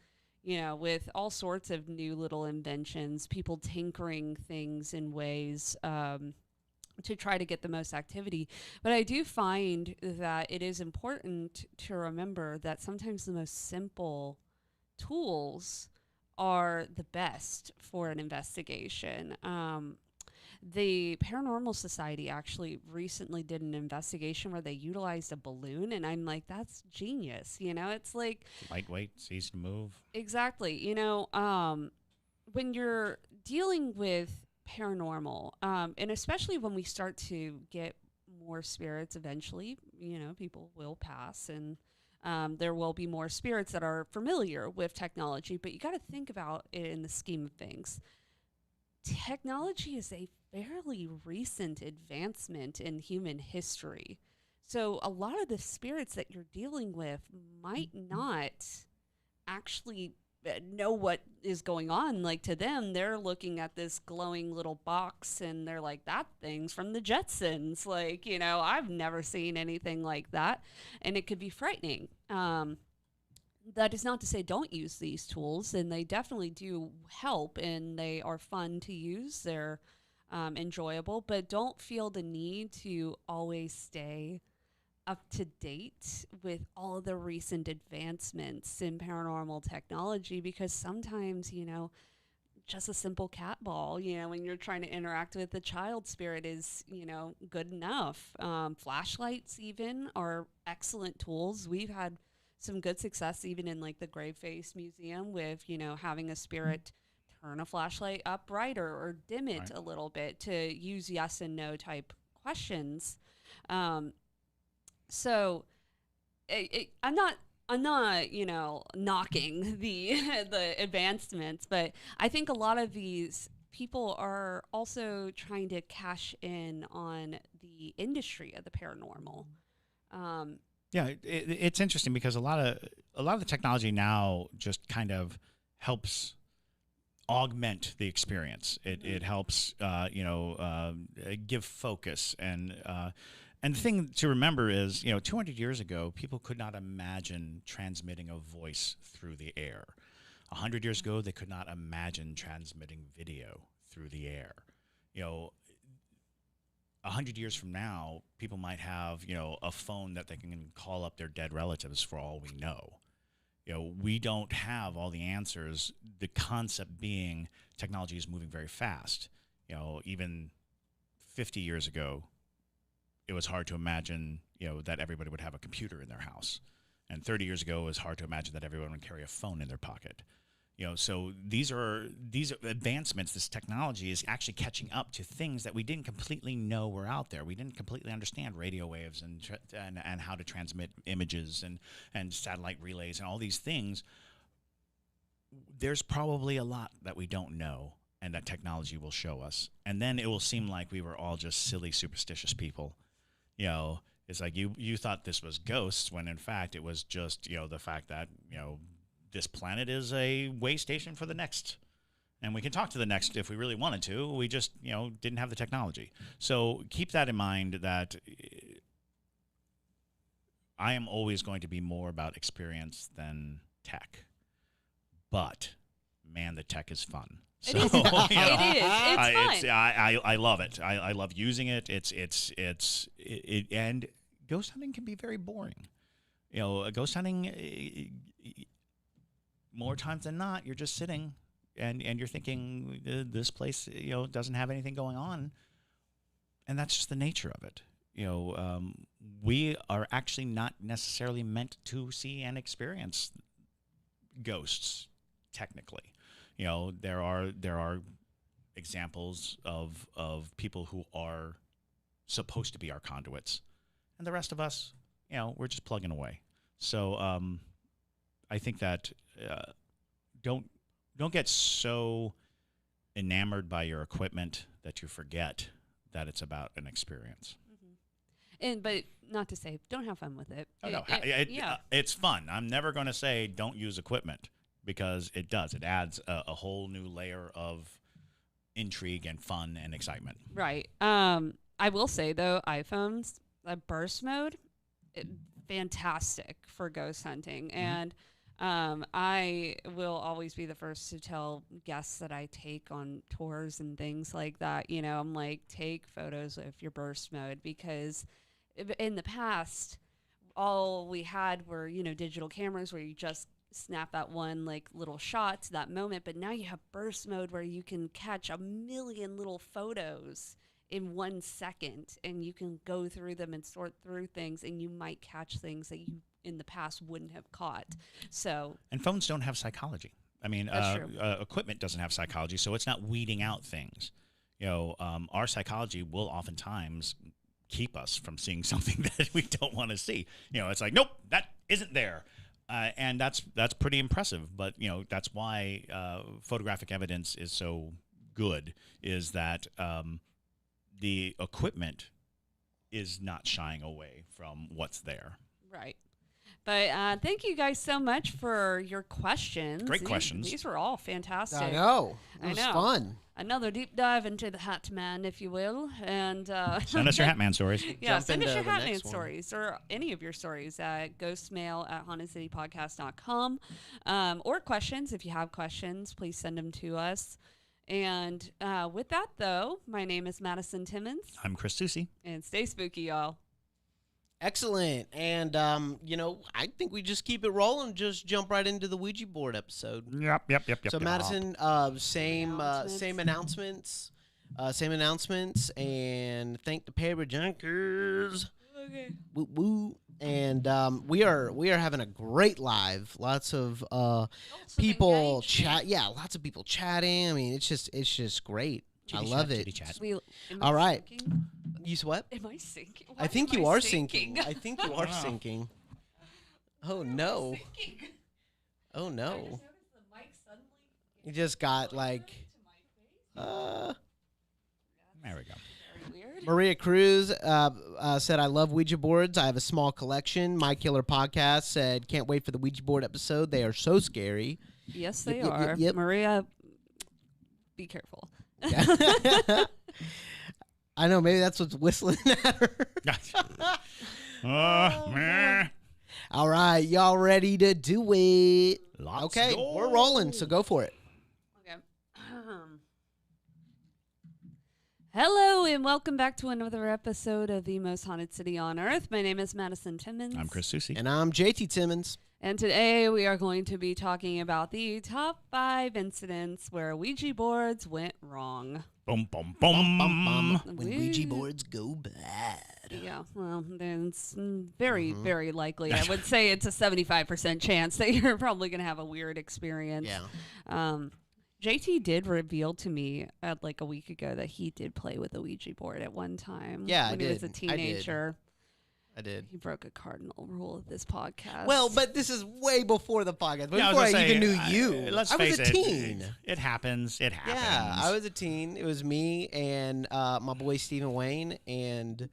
with all sorts of new little inventions, people tinkering things in ways to try to get the most activity. But I do find that it is important to remember that sometimes the most simple tools are the best for an investigation. The Paranormal Society actually recently did an investigation where they utilized a balloon, and I'm like, that's genius. It's like Lightweight, it's easy to move. Exactly. When you're dealing with paranormal, and especially when we start to get more spirits eventually, people will pass, and there will be more spirits that are familiar with technology, but you got to think about it in the scheme of things. Technology is a fairly recent advancement in human history. So a lot of the spirits that you're dealing with might not actually know what is going on. Like, to them, they're looking at this glowing little box and they're like, that thing's from the Jetsons. Like, I've never seen anything like that. And it could be frightening. That is not to say don't use these tools, and they definitely do help, and they are fun to use. They're enjoyable, but don't feel the need to always stay up to date with all of the recent advancements in paranormal technology, because sometimes, just a simple cat ball, when you're trying to interact with a child spirit is, good enough. Flashlights even are excellent tools. We've had some good success even in like the Graveface Museum with, having a spirit turn a flashlight up brighter or dim it a little bit to use yes and no type questions. So I'm not, knocking the the advancements, but I think a lot of these people are also trying to cash in on the industry of the paranormal. Yeah, it's interesting because a lot of the technology now just kind of helps augment the experience. It helps give focus, and the thing to remember is 200 years ago people could not imagine transmitting a voice through the air. 100 years ago they could not imagine transmitting video through the air. 100 years from now, people might have, a phone that they can call up their dead relatives for all we know. We don't have all the answers. The concept being technology is moving very fast. Even 50 years ago, it was hard to imagine, that everybody would have a computer in their house. And 30 years ago, it was hard to imagine that everyone would carry a phone in their pocket. So these are advancements. This technology is actually catching up to things that we didn't completely know were out there. We didn't completely understand radio waves and how to transmit images and satellite relays and all these things. There's probably a lot that we don't know, and that technology will show us. And then it will seem like we were all just silly, superstitious people. It's like you thought this was ghosts when in fact it was just, the fact that, this planet is a way station for the next. And we can talk to the next if we really wanted to. We just, didn't have the technology. So keep that in mind, that I am always going to be more about experience than tech. But, man, the tech is fun. So, it is. It is. It's fun. I love it. I love using it. And ghost hunting can be very boring. Ghost hunting, more times than not, you're just sitting and you're thinking, this place, doesn't have anything going on. And that's just the nature of it. We are actually not necessarily meant to see and experience ghosts, technically. There are examples of people who are supposed to be our conduits, and the rest of us, we're just plugging away. So I think that don't get so enamored by your equipment that you forget that it's about an experience. Mm-hmm. But not to say don't have fun with it. Yeah, it's fun. I'm never going to say don't use equipment, because it does. It adds a whole new layer of intrigue and fun and excitement. Right. I will say, though, iPhones, burst mode, fantastic for ghost hunting. Mm-hmm. And I will always be the first to tell guests that I take on tours and things like that. I'm like, take photos of your burst mode, because in the past, all we had were, digital cameras where you just snap that one little shot to that moment. But now you have burst mode where you can catch a million little photos in 1 second, and you can go through them and sort through things, and you might catch things that you in the past wouldn't have caught. And phones don't have psychology. I mean, equipment doesn't have psychology, so it's not weeding out things. Our psychology will oftentimes keep us from seeing something that we don't want to see. It's like, nope, that isn't there. And that's pretty impressive. But, that's why photographic evidence is so good, is that the equipment is not shying away from what's there. Right. But thank you guys so much for your questions. Great questions. These were all fantastic. I know. It was fun. Another deep dive into the Hatman, if you will. And send us your Hatman stories. Yeah, send us your Hatman stories, or any of your stories at ghostmail@hauntedcitypodcast.com. Or questions. If you have questions, please send them to us. And with that, though, my name is Madison Timmons. I'm Chris Susi. And stay spooky, y'all. Excellent. And, I think we just keep it rolling, just jump right into the Ouija board episode. Yep. So, Madison, same announcements, and thank the Parajunkies. Okay. Woo woo. And we are having a great live. Lots of people chat. Yeah, lots of people chatting. I mean, it's just great. I love it. All right. Sinking? You what? Am I sinking? I think you are sinking. I think you are sinking. Oh no. Oh no. You just got There we go. Weird. Maria Cruz said, I love Ouija boards. I have a small collection. My Killer Podcast said, can't wait for the Ouija board episode. They are so scary. Yes, they are. Yep. Maria, be careful. Yeah. I know. Maybe that's what's whistling at her. All right. Y'all ready to do it? Okay. Go. We're rolling, so go for it. Okay. Hello, and welcome back to another episode of The Most Haunted City on Earth. My name is Madison Timmons. I'm Chris Susi. And I'm JT Timmons. And today we are going to be talking about the top 5 incidents where Ouija boards went wrong. Boom, boom, boom. When Ouija boards go bad. Yeah, well, then it's very, very likely. I would say it's a 75% chance that you're probably going to have a weird experience. Yeah. JT did reveal to me like a week ago that he did play with a Ouija board at one time. Yeah, when he was a teenager. I did. He broke a cardinal rule of this podcast. Well, but this is way before the podcast. Before I even knew you. Let's I face was a teen. It happens. It happens. Yeah, I was a teen. It was me and my boy Stephen Wayne and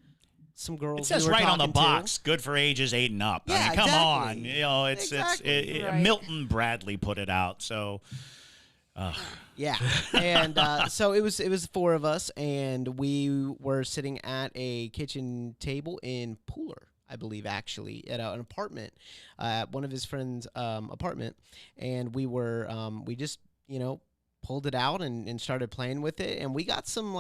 some girls. It says we were right on the talking box, good for ages 8 and up. Yeah, I mean, come exactly. on. You know, Exactly. Right. Milton Bradley put it out. So, Yeah, and so it was 4 of us, and we were sitting at a kitchen table in Pooler, I believe, actually, at an apartment, at one of his friends' apartment, and we just pulled it out and started playing with it, and we got some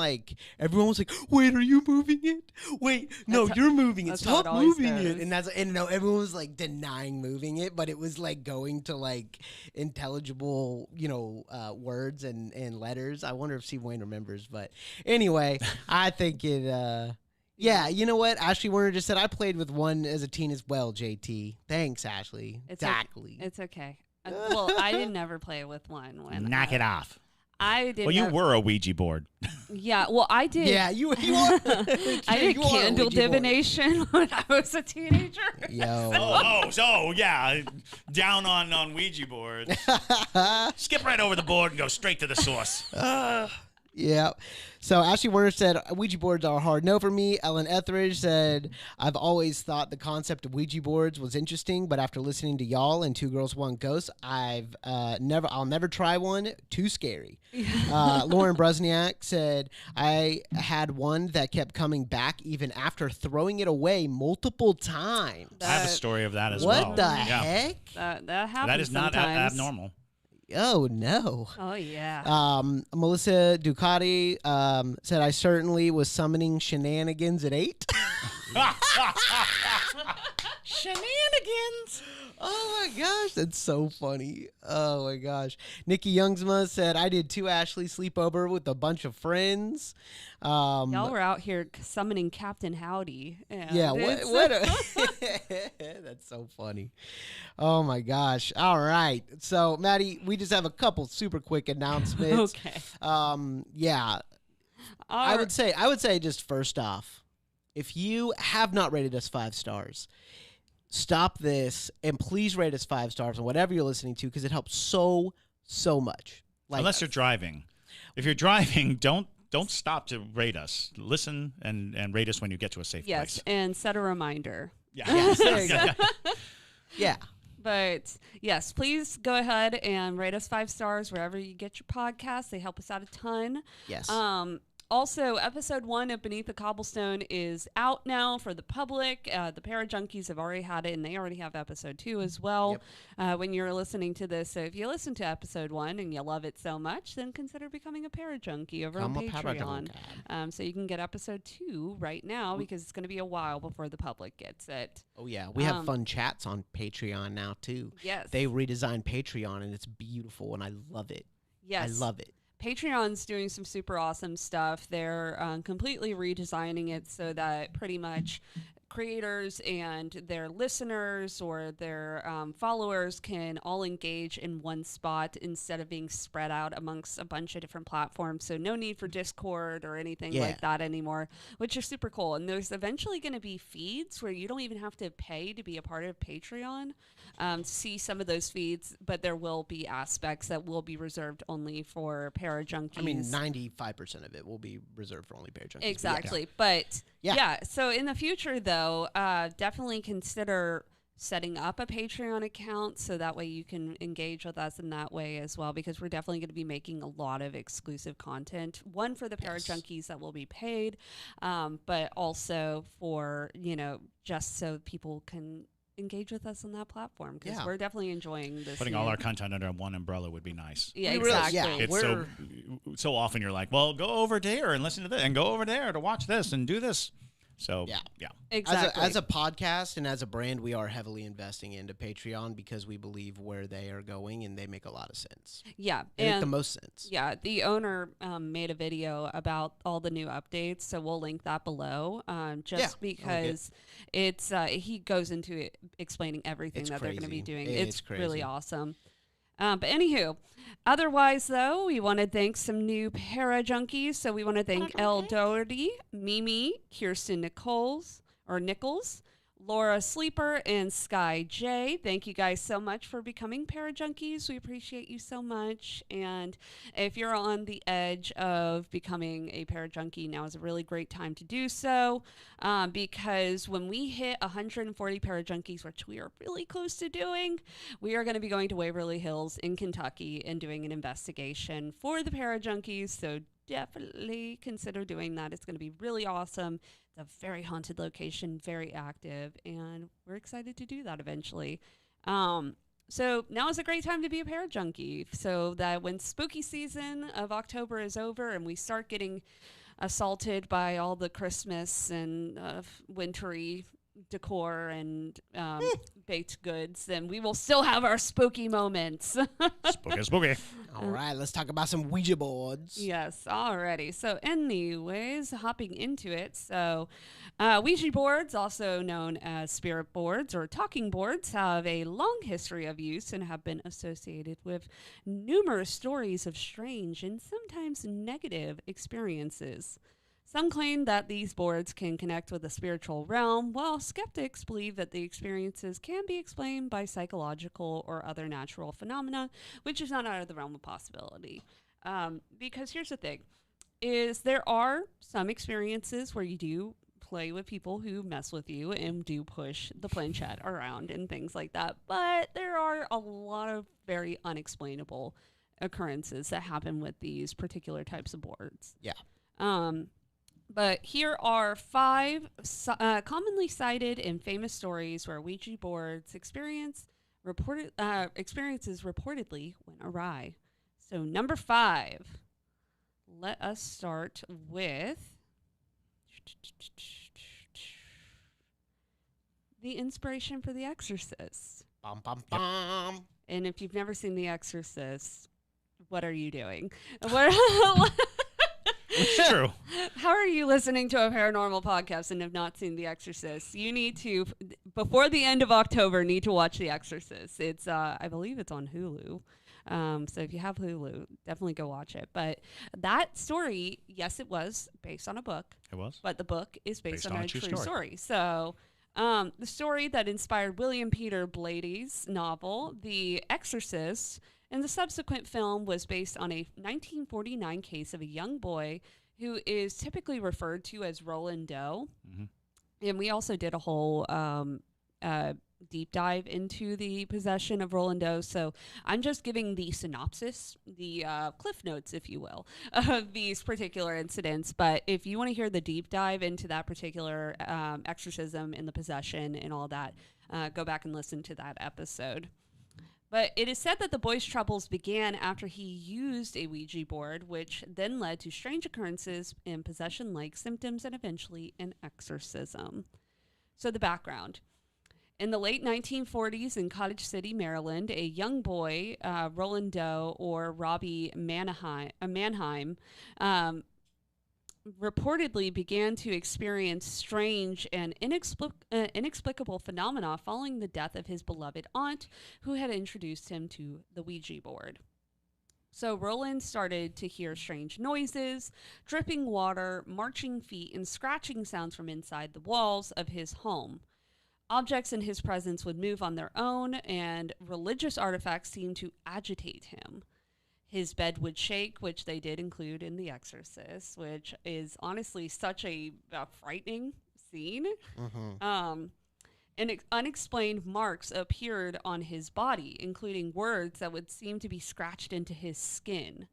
everyone was like, "Wait, are you moving it? Wait, no, you're moving it. that's how it Stop always moving it." goes. And everyone was denying moving it, but it was going to intelligible words and letters. I wonder if Steve Wayne remembers, but anyway, I think it. Yeah, you know what? Ashley Werner just said I played with one as a teen as well. JT, thanks, Ashley. Exactly. It's okay. Well, I didn't never play with one. knock it off. I did. Well, you were a Ouija board. Yeah. Well, I did. Yeah, you are. I did you are a candle Ouija board. divination when I was a teenager. Yo. So yeah, down on Ouija boards. Skip right over the board and go straight to the source. Yeah. So Ashley Werner said, Ouija boards are a hard no for me. Ellen Etheridge said, I've always thought the concept of Ouija boards was interesting, but after listening to y'all and Two Girls, One Ghost, I'll never try one. Too scary. Lauren Brusniak said, I had one that kept coming back even after throwing it away multiple times. I have a story of that as well. What the heck? That happens. That is not sometimes. abnormal. Oh, no. Oh yeah. Melissa Ducati said, I certainly was summoning shenanigans at 8. Shenanigans. Oh my gosh, that's so funny. Oh my gosh. Nikki Youngsma said, I did 2 Ashley sleepover with a bunch of friends. Y'all were out here summoning Captain Howdy. Yeah, what that's so funny. Oh my gosh. All right. So, Maddie, we just have a couple super quick announcements. Okay. Yeah. I would say just first off, if you have not rated us 5 stars, stop this and please rate us 5 stars on whatever you're listening to, because it helps so much. Unless you're driving. If you're driving, don't stop to rate us. Listen and rate us when you get to a safe Yes, place. and set a reminder. Yeah. Yes, there you go. Yeah. But yes, please go ahead and rate us 5 stars wherever you get your podcasts. They help us out a ton. Yes. Also, episode 1 of Beneath the Cobblestone is out now for the public. The Parajunkies have already had it, and they already have episode 2 as well when you're listening to this. So if you listen to episode 1 and you love it so much, then consider becoming a Parajunkie over on Patreon. So you can get episode 2 right now because it's going to be a while before the public gets it. Oh, yeah. We have fun chats on Patreon now, too. Yes. They redesigned Patreon, and it's beautiful, and I love it. Yes. I love it. Patreon's doing some super awesome stuff. They're completely redesigning it so that pretty much creators and their listeners or their followers can all engage in one spot instead of being spread out amongst a bunch of different platforms. So no need for Discord or anything like that anymore, which is super cool. And there's eventually going to be feeds where you don't even have to pay to be a part of Patreon to see some of those feeds, but there will be aspects that will be reserved only for Parajunkies. I mean, 95% of it will be reserved for only Parajunkies. Exactly. But yeah, so in the future, though, definitely consider setting up a Patreon account so that way you can engage with us in that way as well, because we're definitely going to be making a lot of exclusive content. One for the Parajunkies that will be paid, but also for, just so people can engage with us on that platform, because we're definitely enjoying this. Putting all our content under one umbrella would be nice. Yeah, exactly. It's so often you're like, well, go over there and listen to this and go over there to watch this and do this. So Yeah. yeah. Exactly. As a podcast and as a brand, we are heavily investing into Patreon because we believe where they are going and they make a lot of sense. yeah. They make the most sense. Yeah, the owner made a video about all the new updates, so we'll link that below. Just because it's he goes into it explaining everything It's that they're going to be crazy. doing. It's really crazy. awesome. But anywho, otherwise though, we want to thank some new Parajunkies. So we want to thank Elle Doherty, Mimi, Kirsten Nichols, Laura Sleeper, and Sky J. Thank you guys so much for becoming Parajunkies. We appreciate you so much. And if you're on the edge of becoming a Parajunkie, now is a really great time to do so, because when we hit 140 Parajunkies, which we are really close to doing, we are going to be going to Waverly Hills in Kentucky and doing an investigation for the Parajunkies. So definitely consider doing that. It's going to be really awesome. A very haunted location, very active, and we're excited to do that eventually. So now is a great time to be a Parajunkie, so that when spooky season of October is over and we start getting assaulted by all the Christmas and wintry decor and baked goods, then we will still have our spooky moments. Spooky. All right, let's talk about some Ouija boards. Yes, alrighty. So anyways, hopping into it. So Ouija boards, also known as spirit boards or talking boards, have a long history of use and have been associated with numerous stories of strange and sometimes negative experiences. Some claim that these boards can connect with the spiritual realm, while skeptics believe that the experiences can be explained by psychological or other natural phenomena, which is not out of the realm of possibility. Because here's the thing, is there are some experiences where you do play with people who mess with you and do push the planchette around and things like that, but there are a lot of very unexplainable occurrences that happen with these particular types of boards. Yeah. But here are 5 commonly cited and famous stories where Ouija boards experiences reportedly went awry. So number 5, let us start with the inspiration for The Exorcist. Bum, bum, bum. And if you've never seen The Exorcist, what are you doing? It's true. How are you listening to a paranormal podcast and have not seen The Exorcist? You need to, before the end of October, need to watch The Exorcist. It's, I believe it's on Hulu. So if you have Hulu, definitely go watch it. But that story, yes, it was based on a book. It was. But the book is based on a true story. So the story that inspired William Peter Blady's novel, The Exorcist, and the subsequent film was based on a 1949 case of a young boy who is typically referred to as Roland Doe. Mm-hmm. And we also did a whole deep dive into the possession of Roland Doe. So I'm just giving the synopsis, the cliff notes, if you will, of these particular incidents. But if you want to hear the deep dive into that particular exorcism and the possession and all that, go back and listen to that episode. But it is said that the boy's troubles began after he used a Ouija board, which then led to strange occurrences and possession-like symptoms and eventually an exorcism. So the background. In the late 1940s in Cottage City, Maryland, a young boy, Roland Doe or Robbie Mannheim, reportedly began to experience strange and inexplicable phenomena following the death of his beloved aunt, who had introduced him to the Ouija board. So Roland started to hear strange noises, dripping water, marching feet, and scratching sounds from inside the walls of his home. Objects in his presence would move on their own, and religious artifacts seemed to agitate him. His bed would shake, which they did include in The Exorcist, which is honestly such a frightening scene. Mm-hmm. And unexplained marks appeared on his body, including words that would seem to be scratched into his skin.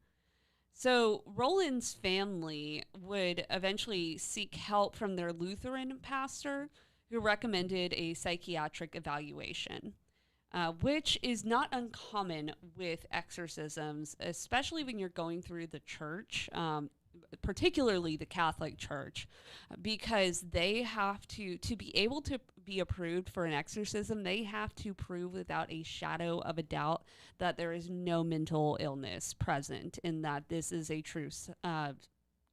So Roland's family would eventually seek help from their Lutheran pastor, who recommended a psychiatric evaluation. Which is not uncommon with exorcisms, especially when you're going through the church. particularly the Catholic Church, because they have to be able to be approved for an exorcism, they have to prove without a shadow of a doubt that there is no mental illness present and that this is a true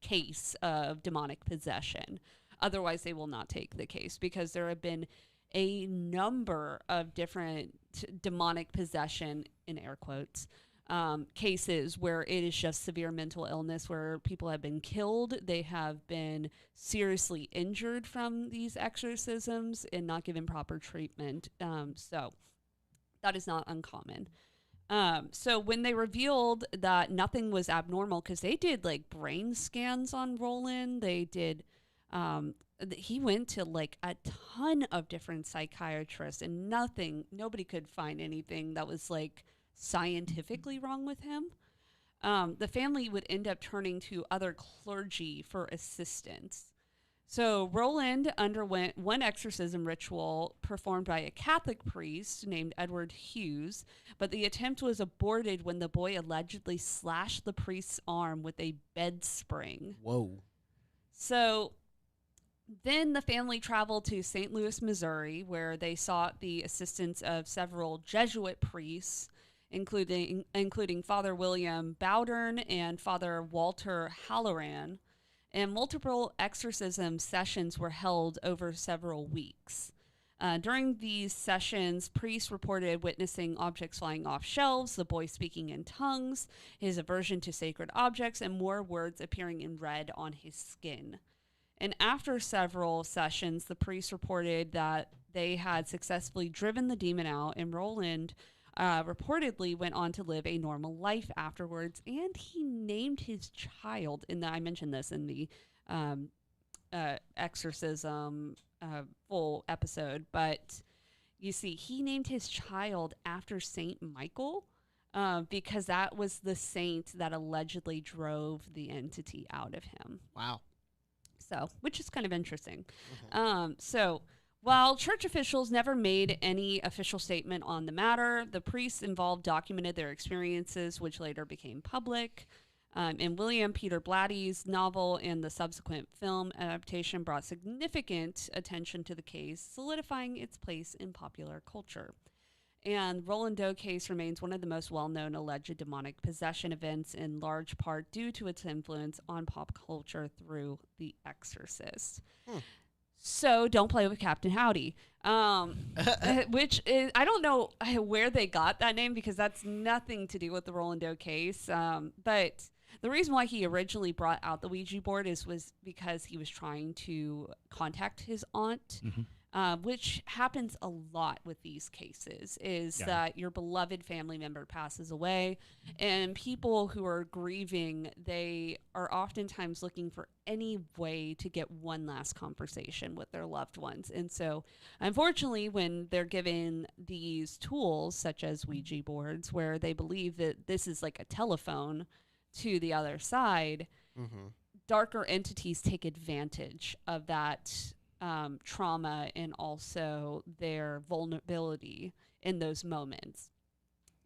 case of demonic possession. Otherwise, they will not take the case, because there have been a number of different demonic possession, in air quotes, cases where it is just severe mental illness, where people have been killed, they have been seriously injured from these exorcisms and not given proper treatment. So that is not uncommon. So when they revealed that nothing was abnormal, because they did like brain scans on Roland, they did, he went to like a ton of different psychiatrists, and nobody could find anything that was like scientifically wrong with him. The family would end up turning to other clergy for assistance. So Roland underwent one exorcism ritual performed by a Catholic priest named Edward Hughes, but the attempt was aborted when the boy allegedly slashed the priest's arm with a bed spring. Whoa. So then the family traveled to St. Louis, Missouri, where they sought the assistance of several Jesuit priests, including Father William Bowdern and Father Walter Halloran, and multiple exorcism sessions were held over several weeks. During these sessions, priests reported witnessing objects flying off shelves, the boy speaking in tongues, his aversion to sacred objects, and more words appearing in red on his skin. And after several sessions, the priests reported that they had successfully driven the demon out, and Roland reportedly went on to live a normal life afterwards, and he named his child, and I mentioned this in the exorcism full episode, but you see, he named his child after Saint Michael, because that was the saint that allegedly drove the entity out of him. Wow. So, which is kind of interesting. So while church officials never made any official statement on the matter, the priests involved documented their experiences, which later became public. And William Peter Blatty's novel and the subsequent film adaptation brought significant attention to the case, solidifying its place in popular culture. And Roland Doe case remains one of the most well-known alleged demonic possession events, in large part due to its influence on pop culture through The Exorcist. So don't play with Captain Howdy, which is, I don't know where they got that name, because that's nothing to do with the Roland Doe case. But the reason why he originally brought out the Ouija board was because he was trying to contact his aunt, which happens a lot with these cases, is that your beloved family member passes away, and people who are grieving, they are oftentimes looking for any way to get one last conversation with their loved ones. And so, unfortunately, when they're given these tools, such as Ouija boards, where they believe that this is like a telephone to the other side, darker entities take advantage of that trauma and also their vulnerability in those moments.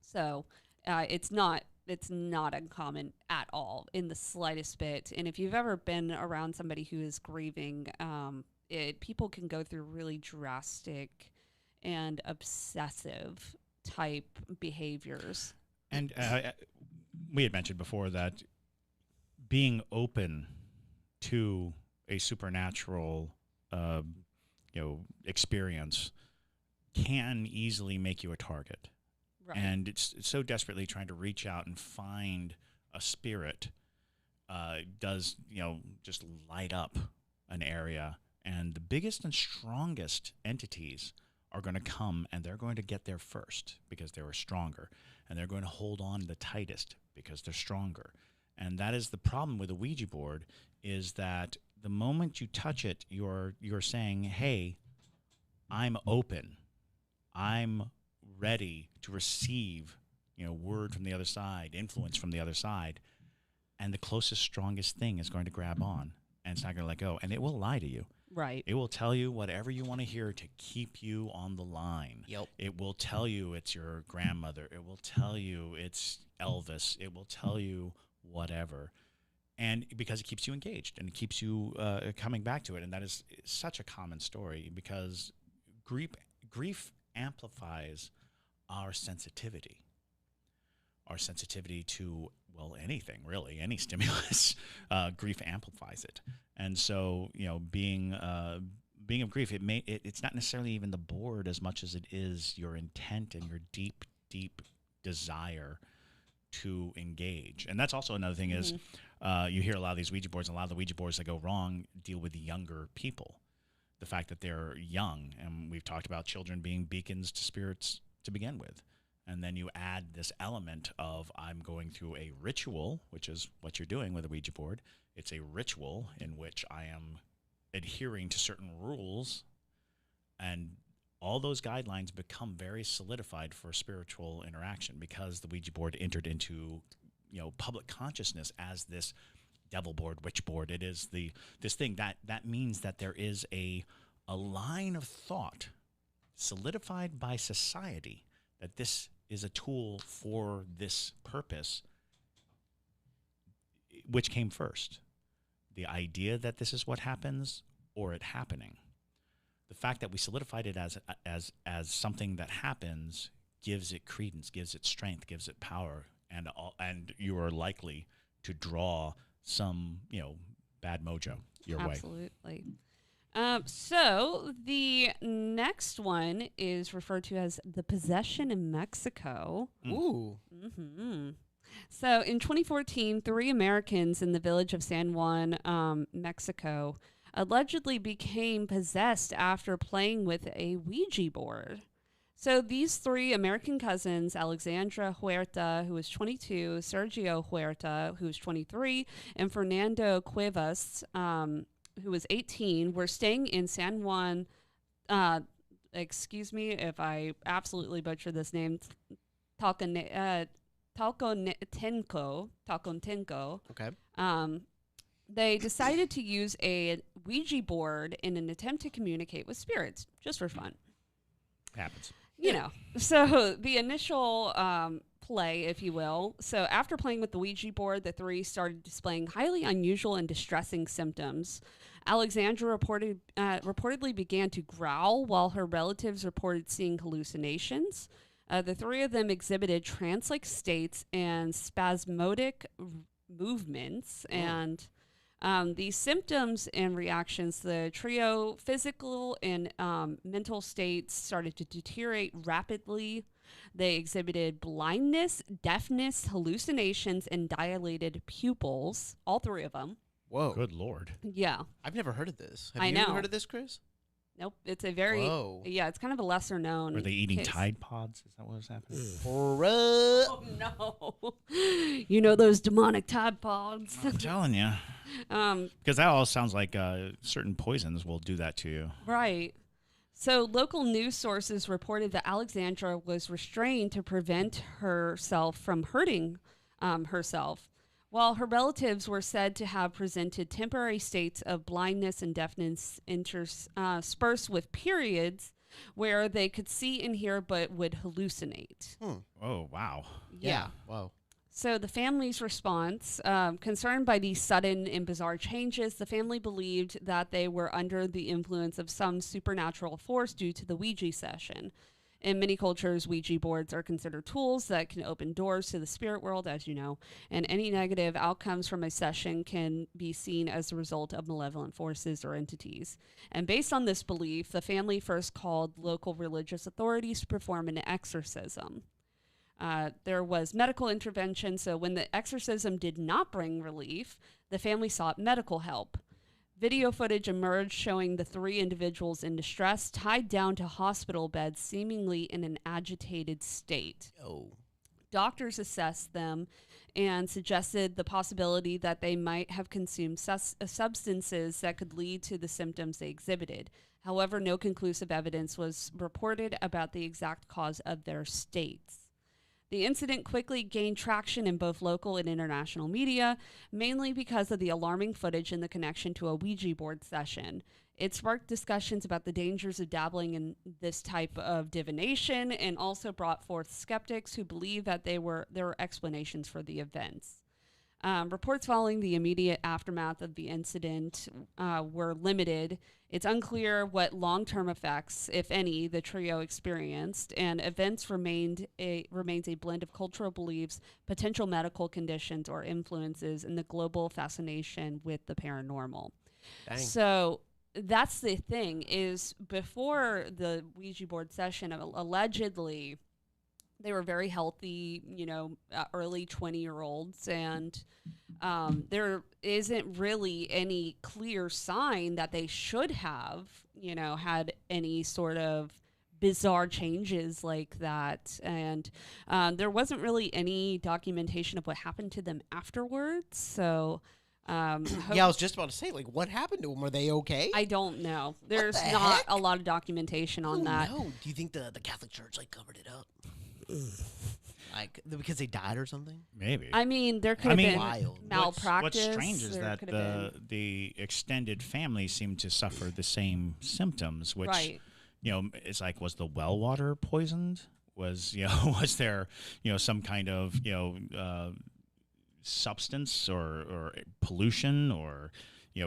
So it's not uncommon at all, in the slightest bit. And if you've ever been around somebody who is grieving, people can go through really drastic and obsessive type behaviors. And we had mentioned before that being open to a supernatural experience can easily make you a target. Right. And it's so desperately trying to reach out and find a spirit does, just light up an area. And the biggest and strongest entities are going to come, and they're going to get there first because they were stronger. And they're going to hold on the tightest because they're stronger. And that is the problem with a Ouija board, is that the moment you touch it, you're saying, hey, I'm open. I'm ready to receive, word from the other side, influence from the other side. And the closest, strongest thing is going to grab on, and it's not going to let go. And it will lie to you. Right. It will tell you whatever you want to hear to keep you on the line. Yep. It will tell you it's your grandmother. It will tell you it's Elvis. It will tell you whatever. and because it keeps you engaged and it keeps you coming back to it. And that is such a common story because grief amplifies our sensitivity to, well, anything really, any stimulus. Grief amplifies it. And so, being of grief, it's not necessarily even the board as much as it is your intent and your deep desire to engage. And that's also another thing is you hear a lot of these Ouija boards, and a lot of the Ouija boards that go wrong deal with younger people. The fact that they're young, and we've talked about children being beacons to spirits to begin with. And then you add this element of I'm going through a ritual, which is what you're doing with a Ouija board. It's a ritual in which I am adhering to certain rules, and all those guidelines become very solidified for spiritual interaction because the Ouija board entered into public consciousness as this devil board, witch board. It is this thing that means that there is a line of thought solidified by society that this is a tool for this purpose. Which came first? The idea that this is what happens, or it happening? The fact that we solidified it as something that happens gives it credence, gives it strength, gives it power, and you are likely to draw some bad mojo your way. Absolutely. So the next one is referred to as the possession in Mexico. Ooh. Mm-hmm. So in 2014, 3 Americans in the village of San Juan, Mexico, allegedly became possessed after playing with a Ouija board. So these 3 American cousins, Alexandra Huerta, who was 22, Sergio Huerta, who was 23, and Fernando Cuevas, who was 18, were staying in San Juan, excuse me if I absolutely butcher this name, Talcontenco. Okay. They decided to use a Ouija board in an attempt to communicate with spirits, just for fun. Happens. So the initial play, if you will. So after playing with the Ouija board, the 3 started displaying highly unusual and distressing symptoms. Alexandra reportedly began to growl, while her relatives reported seeing hallucinations. The 3 of them exhibited trance-like states and spasmodic movements, and these symptoms and reactions, the trio physical and mental states started to deteriorate rapidly. They exhibited blindness, deafness, hallucinations, and dilated pupils, all 3 of them. Whoa. Good Lord. Yeah. I've never heard of this. I Have know. you heard of this, Chris? Nope. It's a very, Whoa. yeah, it's kind of a lesser known Were they eating case. Tide Pods? Is that what was happening? Oh, no. You know those demonic Tide Pods. I'm telling you. Because that all sounds like certain poisons will do that to you. Right. So local news sources reported that Alexandra was restrained to prevent herself from hurting herself, while her relatives were said to have presented temporary states of blindness and deafness interspersed with periods where they could see and hear but would hallucinate. Oh, wow. Yeah. Wow. So the family's response, concerned by these sudden and bizarre changes, the family believed that they were under the influence of some supernatural force due to the Ouija session. In many cultures, Ouija boards are considered tools that can open doors to the spirit world, as you know, and any negative outcomes from a session can be seen as a result of malevolent forces or entities. And based on this belief, the family first called local religious authorities to perform an exorcism. There was medical intervention, so when the exorcism did not bring relief, the family sought medical help. Video footage emerged showing the 3 individuals in distress, tied down to hospital beds, seemingly in an agitated state. Oh. Doctors assessed them and suggested the possibility that they might have consumed substances that could lead to the symptoms they exhibited. However, no conclusive evidence was reported about the exact cause of their states. The incident quickly gained traction in both local and international media, mainly because of the alarming footage in the connection to a Ouija board session. It sparked discussions about the dangers of dabbling in this type of divination and also brought forth skeptics who believe that there were explanations for the events. Reports following the immediate aftermath of the incident were limited. It's unclear what long-term effects, if any, the trio experienced, and events remains a blend of cultural beliefs, potential medical conditions, or influences in the global fascination with the paranormal. Dang. So that's the thing, is before the Ouija board session, allegedly they were very healthy, early 20-year-olds, and there isn't really any clear sign that they should have, had any sort of bizarre changes like that. And there wasn't really any documentation of what happened to them afterwards. So I was just about to say, like, what happened to them? Were they okay? I don't know. There's the not heck? a lot of documentation on that. No. Do you think the Catholic Church covered it up? Like because they died or something? Maybe. I mean, there could have been wild. malpractice. What's strange is that the extended family seemed to suffer the same symptoms, which right. It's like, was the well water poisoned? Was was there some kind of substance or pollution or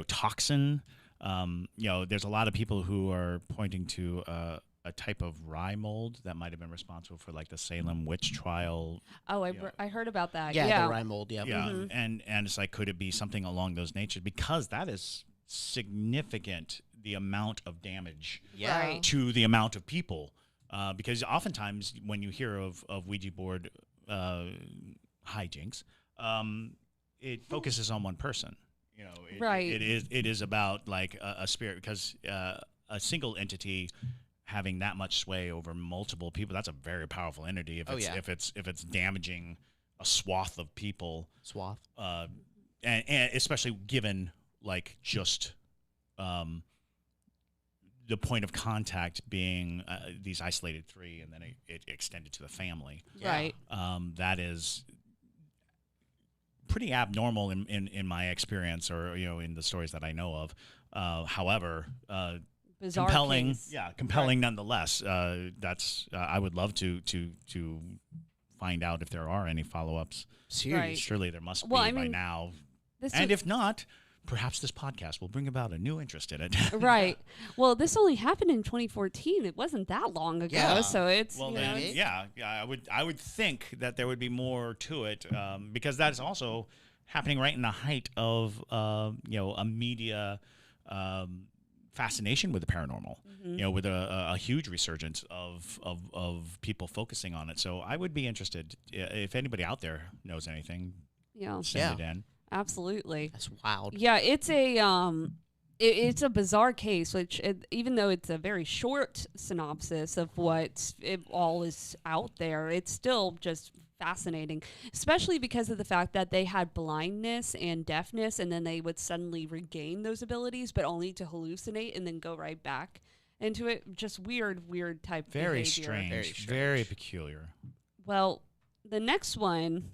toxin? There's a lot of people who are pointing to a type of rye mold that might have been responsible for like the Salem witch trial. Oh, I heard about that. Yeah, the rye mold. Yeah. Yeah, and it's like, could it be something along those natures? Because that is significant, the amount of damage Right. to the amount of people. Because oftentimes when you hear of Ouija board hijinks, it focuses on one person. Right. It is about like a spirit, because a single entity having that much sway over multiple people, that's a very powerful entity. If it's damaging a swath of people, and especially given like just the point of contact being these isolated three, and then it extended to the family. Right. That is pretty abnormal in my experience, or in the stories that I know of. However, Bizarre compelling, case. compelling nonetheless. That's I would love to find out if there are any follow-ups. Seriously. Right. Surely there must Well, be I by mean, now. This And was- if not, perhaps this podcast will bring about a new interest in it. Right. Well, this only happened in 2014. It wasn't that long ago, Yeah. so it's Well, you know, then, it's- I would think that there would be more to it, because that is also happening right in the height of a media fascination with the paranormal. With a huge resurgence of people focusing on it. So I would be interested if anybody out there knows anything. yeah, Send it in. absolutely. That's wild. Yeah, it's a it's a bizarre case, which even though it's a very short synopsis of what all is out there, it's still just fascinating, especially because of the fact that they had blindness and deafness, and then they would suddenly regain those abilities, but only to hallucinate and then go right back into it. Just weird type Very behavior. strange. Very Very strange. peculiar. Well, the next one,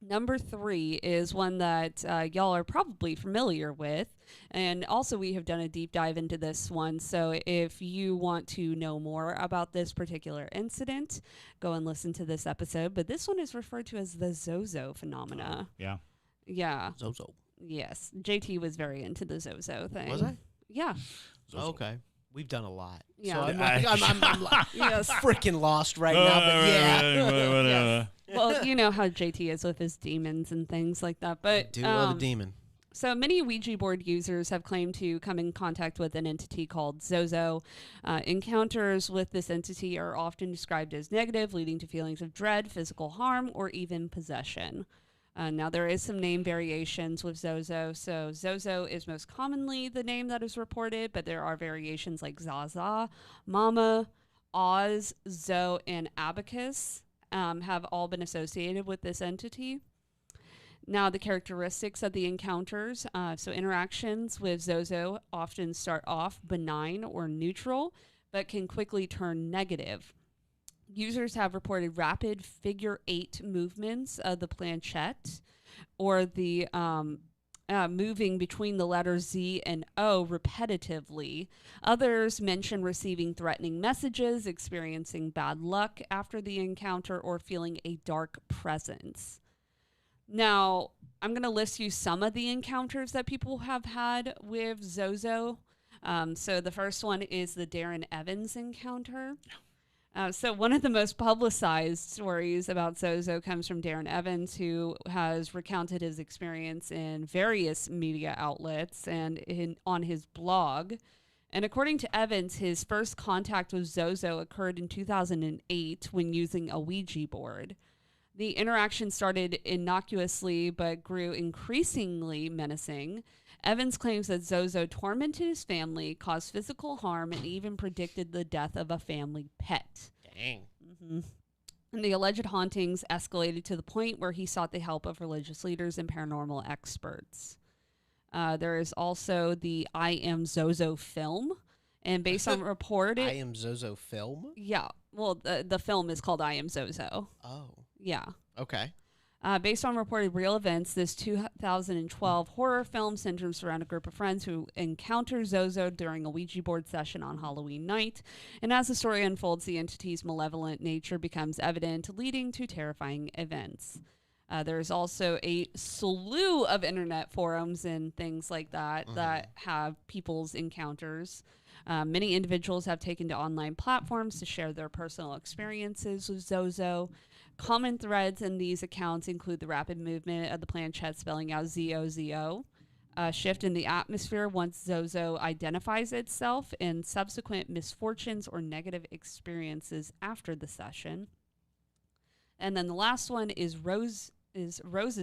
number 3, is one that y'all are probably familiar with. And also we have done a deep dive into this one. So if you want to know more about this particular incident, go and listen to this episode. But this one is referred to as the Zozo phenomena. Yeah. Yeah. Zozo. Yes. JT was very into the Zozo thing. Was I? Yeah. Zozo. Okay. We've done a lot. Yeah. So I'm, I- like, I'm like Yes. freaking lost right now. But yeah. Yes. Well, you know how JT is with his demons and things like that. But Do love a demon. so many Ouija board users have claimed to come in contact with an entity called Zozo. Encounters with this entity are often described as negative, leading to feelings of dread, physical harm, or even possession. Now, there is some name variations with Zozo. So Zozo is most commonly the name that is reported, but there are variations like Zaza, Mama, Oz, Zo, and Abacus have all been associated with this entity. Now, the characteristics of the encounters. So interactions with Zozo often start off benign or neutral, but can quickly turn negative. Users have reported rapid figure 8 movements of the planchette, or the moving between the letters Z and O repetitively. Others mention receiving threatening messages, experiencing bad luck after the encounter, or feeling a dark presence. Now, I'm going to list you some of the encounters that people have had with Zozo. So the first one is the Darren Evans encounter. So one of the most publicized stories about Zozo comes from Darren Evans, who has recounted his experience in various media outlets and on his blog. And according to Evans, his first contact with Zozo occurred in 2008 when using a Ouija board. The interaction started innocuously but grew increasingly menacing. Evans claims that Zozo tormented his family, caused physical harm, and even predicted the death of a family pet. Dang. Mm-hmm. And the alleged hauntings escalated to the point where he sought the help of religious leaders and paranormal experts. There is also the I Am Zozo film. And based on reported... I Am Zozo film? Yeah. Well, the film is called I Am Zozo. Oh. Yeah. Okay. Based on reported real events, this 2012 horror film centers around a group of friends who encounter Zozo during a Ouija board session on Halloween night. And as the story unfolds, the entity's malevolent nature becomes evident, leading to terrifying events. There's also a slew of internet forums and things like that that have people's encounters. Many individuals have taken to online platforms to share their personal experiences with Zozo. Common threads in these accounts include the rapid movement of the planchette spelling out Z-O-Z-O, a shift in the atmosphere once Zozo identifies itself, and subsequent misfortunes or negative experiences after the session. And then the last one is Rose's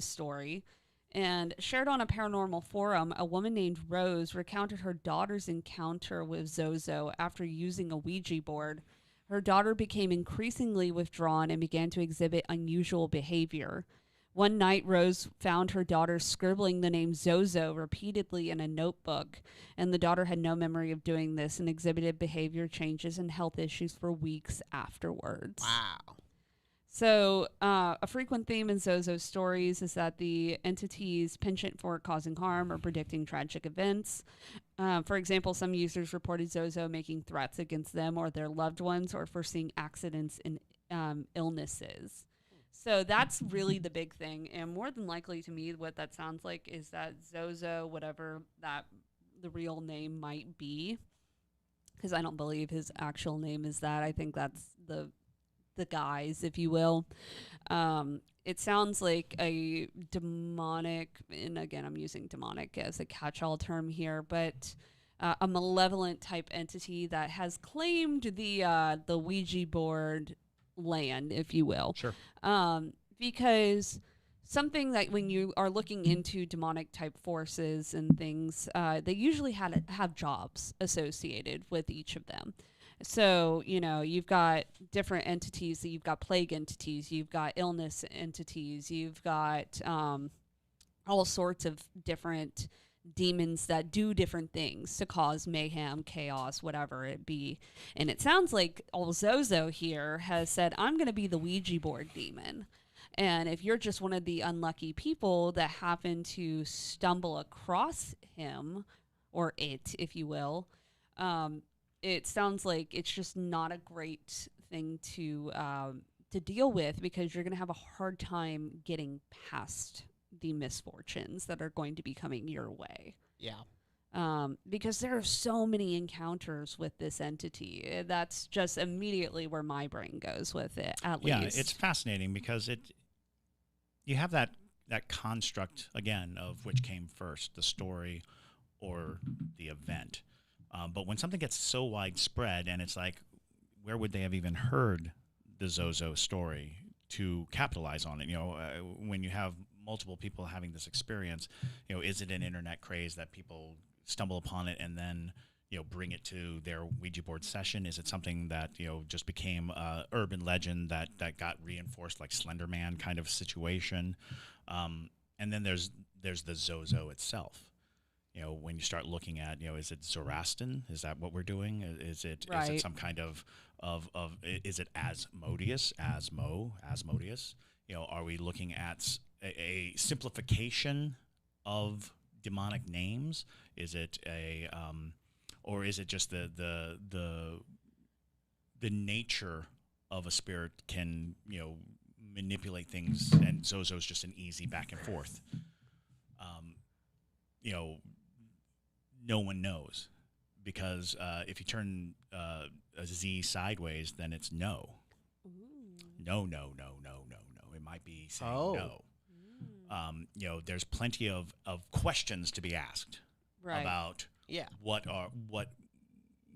story. And shared on a paranormal forum, a woman named Rose recounted her daughter's encounter with Zozo after using a Ouija board. Her daughter became increasingly withdrawn and began to exhibit unusual behavior. One night, Rose found her daughter scribbling the name Zozo repeatedly in a notebook, and the daughter had no memory of doing this and exhibited behavior changes and health issues for weeks afterwards. Wow. So, a frequent theme in Zozo's stories is that the entity's penchant for causing harm or predicting tragic events. For example, some users reported Zozo making threats against them or their loved ones or foreseeing accidents and illnesses. So that's really the big thing. And more than likely to me, what that sounds like is that Zozo, whatever that the real name might be, because I don't believe his actual name is that. I think that's the guise, if you will. It sounds like a demonic, and again, I'm using demonic as a catch-all term here, but a malevolent type entity that has claimed the Ouija board land, if you will. Sure. Because something that when you are looking into demonic type forces and things, they usually have jobs associated with each of them. So, you know, you've got different entities. You've got plague entities. You've got illness entities. You've got all sorts of different demons that do different things to cause mayhem, chaos, whatever it be. And it sounds like old Zozo here has said, I'm going to be the Ouija board demon. And if you're just one of the unlucky people that happen to stumble across him, or it, if you will, it sounds like it's just not a great thing to deal with, because you're going to have a hard time getting past the misfortunes that are going to be coming your way. Yeah. Because there are so many encounters with this entity. That's just immediately where my brain goes with it, at least. Yeah, it's fascinating because you have that construct, again, of which came first, the story or the event. But when something gets so widespread, and it's like, where would they have even heard the Zozo story to capitalize on it? You know, when you have multiple people having this experience, you know, is it an internet craze that people stumble upon it and then, you know, bring it to their Ouija board session? Is it something that, you know, just became urban legend that got reinforced, like Slender Man kind of situation? And then there's the Zozo itself. You know, when you start looking at, you know, is it Zoroastrian? Is that what we're doing? Is it some kind of is it Asmodeus? You know, are we looking at a simplification of demonic names? Is it or is it just the nature of a spirit can, you know, manipulate things, and Zozo's just an easy back and forth. You know, no one knows, because if you turn a Z sideways, then it's no. No. It might be saying no. You know, there's plenty of questions to be asked about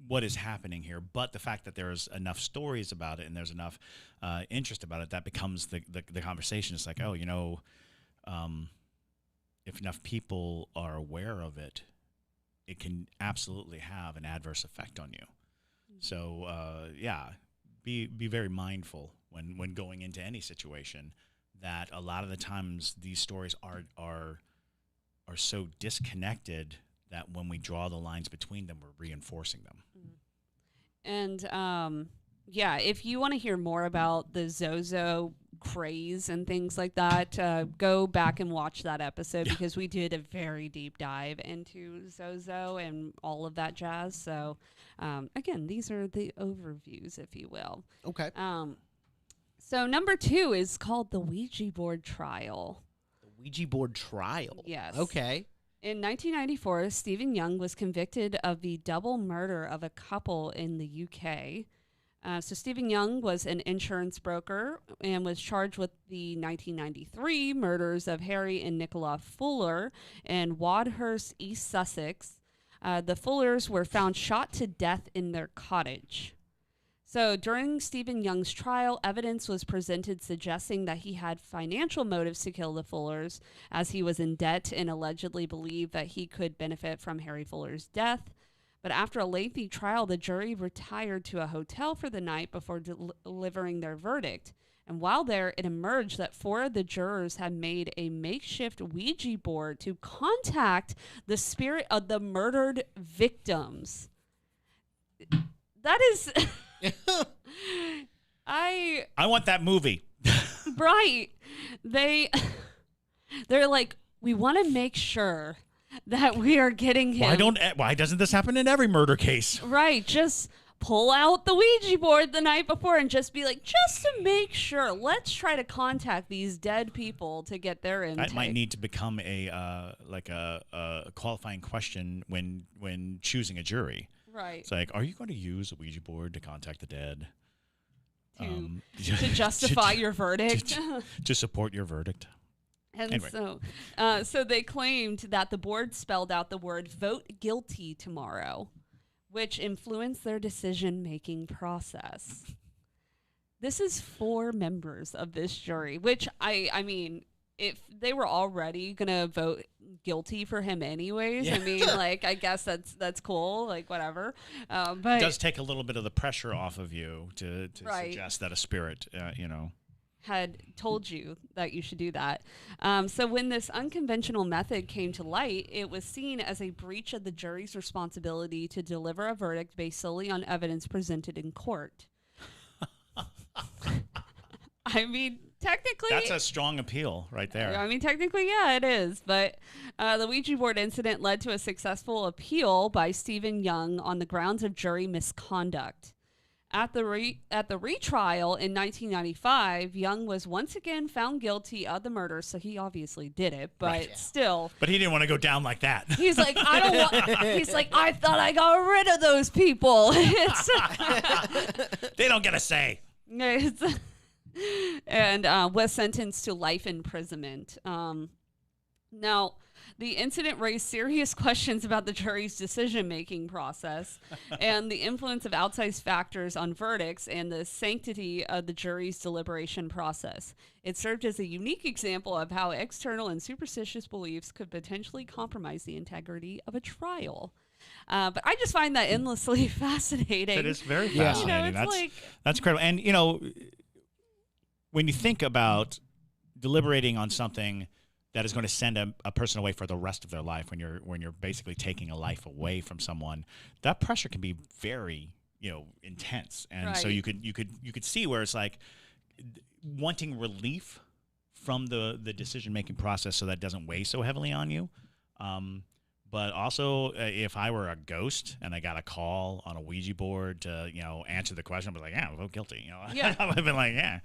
what is happening here. But the fact that there's enough stories about it and there's enough interest about it, that becomes the conversation. It's like, oh, you know, if enough people are aware of it, it can absolutely have an adverse effect on you. So, be very mindful when going into any situation, that a lot of the times these stories are so disconnected that when we draw the lines between them, we're reinforcing them. And if you want to hear more about the Zozo craze and things like that, go back and watch that episode, because we did a very deep dive into Zozo and all of that jazz. So again, these are the overviews, if you will. Okay. So number 2 is called the Ouija board trial. The Ouija board trial. Yes. Okay. In 1994, Stephen Young was convicted of the double murder of a couple in the UK. So Stephen Young was an insurance broker and was charged with the 1993 murders of Harry and Nicola Fuller in Wadhurst, East Sussex. The Fullers were found shot to death in their cottage. So during Stephen Young's trial, evidence was presented suggesting that he had financial motives to kill the Fullers, as he was in debt and allegedly believed that he could benefit from Harry Fuller's death. But after a lengthy trial, the jury retired to a hotel for the night before delivering their verdict. And while there, it emerged that 4 of the jurors had made a makeshift Ouija board to contact the spirit of the murdered victims. That is... I want that movie. Right. They're like, we want to make sure that we are getting him. Why doesn't this happen in every murder case? Right. Just pull out the Ouija board the night before and just be like, just to make sure, let's try to contact these dead people to get their intake. That might need to become a qualifying question when choosing a jury. Right. It's like, are you going to use a Ouija board to contact the dead? To justify your verdict? To support your verdict. And anyway. So they claimed that the board spelled out the word "vote guilty tomorrow," which influenced their decision-making process. This is 4 members of this jury, which I mean, if they were already gonna vote guilty for him anyways, I mean, like, I guess that's cool, like, whatever. But it does take a little bit of the pressure off of you to suggest that a spirit, had told you that you should do that. So when this unconventional method came to light, it was seen as a breach of the jury's responsibility to deliver a verdict based solely on evidence presented in court. I mean, technically... That's a strong appeal right there. I mean, technically, yeah, it is. But the Ouija board incident led to a successful appeal by Stephen Young on the grounds of jury misconduct. At the retrial in 1995, Young was once again found guilty of the murder, so he obviously did it, but still. But he didn't want to go down like that. He's like, He's like, I thought I got rid of those people. They don't get a say. And was sentenced to life imprisonment. Now, the incident raised serious questions about the jury's decision-making process and the influence of outside factors on verdicts and the sanctity of the jury's deliberation process. It served as a unique example of how external and superstitious beliefs could potentially compromise the integrity of a trial. But I just find that endlessly fascinating. It is very fascinating. You know, that's incredible. And, you know, when you think about deliberating on something that is going to send a person away for the rest of their life, when you're basically taking a life away from someone, that pressure can be very, intense. And so you could see where it's like wanting relief from the decision-making process so that doesn't weigh so heavily on you. But also, if I were a ghost and I got a call on a Ouija board to, answer the question, I'd be like, yeah, I'll vote guilty. Yeah. I would have been like, yeah.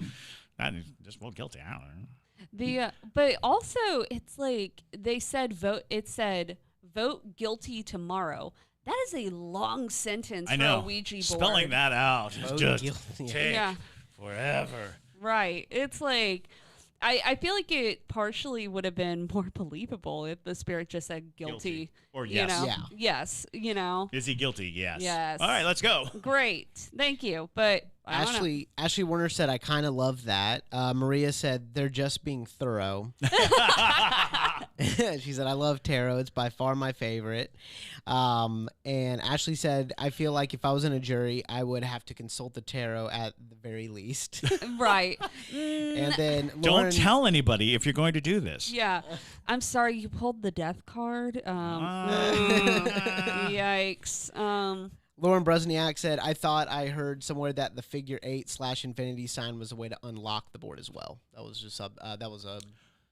That is just guilty. I don't know. But also it's like they said vote. It said vote guilty tomorrow. That is a long sentence I for know. a Ouija board. Spelling that out is just guilty. take forever. Right. It's like I feel like it partially would have been more believable if the spirit just said guilty. Or You yes. know? Yeah. Yes. You know. Is he guilty? Yes. Yes. All right, let's go. Great. Thank you. But I don't know. Ashley Warner said, I kind of love that. Maria said, they're just being thorough. She said, I love tarot. It's by far my favorite. And Ashley said, I feel like if I was in a jury, I would have to consult the tarot at the very least. Right. And then Don't Lauren, tell anybody if you're going to do this. Yeah. I'm sorry you pulled the death card. Yikes. Lauren Brusniak said, I thought I heard somewhere that the figure 8/infinity sign was a way to unlock the board as well. That was just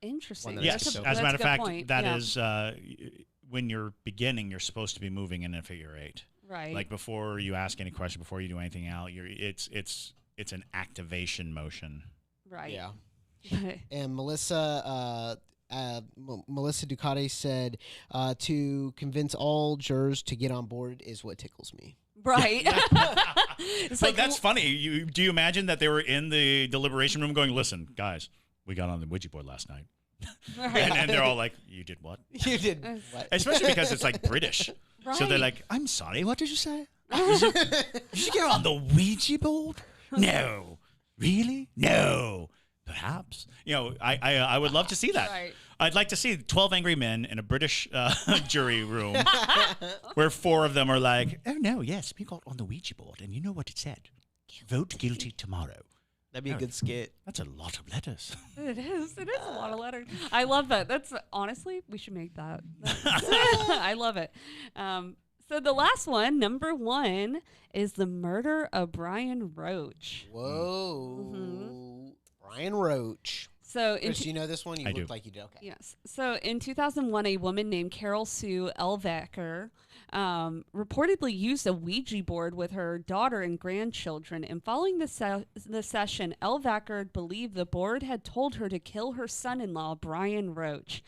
Interesting. One that Yes. That's a As a matter of fact, point. that is when you're beginning, you're supposed to be moving in a figure 8. Right. Like before you ask any question, before you do anything out, it's an activation motion. right. Yeah. And Melissa Ducati said, to convince all jurors to get on board is what tickles me. Right. It's So like, that's funny. Do you imagine that they were in the deliberation room going, listen, guys, we got on the Ouija board last night. right. And they're all like, you did what? You did what? Especially because it's like British. So they're Right. like, I'm sorry, what did you say? Did you get on the Ouija board? No. Really? No. Perhaps. You know, I would love to see that. Right. I'd like to see 12 angry men in a British jury room where 4 of them are like, oh, no, yes, we got on the Ouija board, and you know what it said? Vote guilty tomorrow. That'd be a good skit. That's a lot of letters. It is. It is a lot of letters. I love that. That's honestly, we should make that. I love it. So the last one, number 1, is the murder of Brian Roach. Whoa. Brian Roach. So Chris, you know this one? You I looked do. like you did. Okay. yes. So in 2001, a woman named Carol Sue Elvacker reportedly used a Ouija board with her daughter and grandchildren. And following the session, Elvacker believed the board had told her to kill her son-in-law, Brian Roach.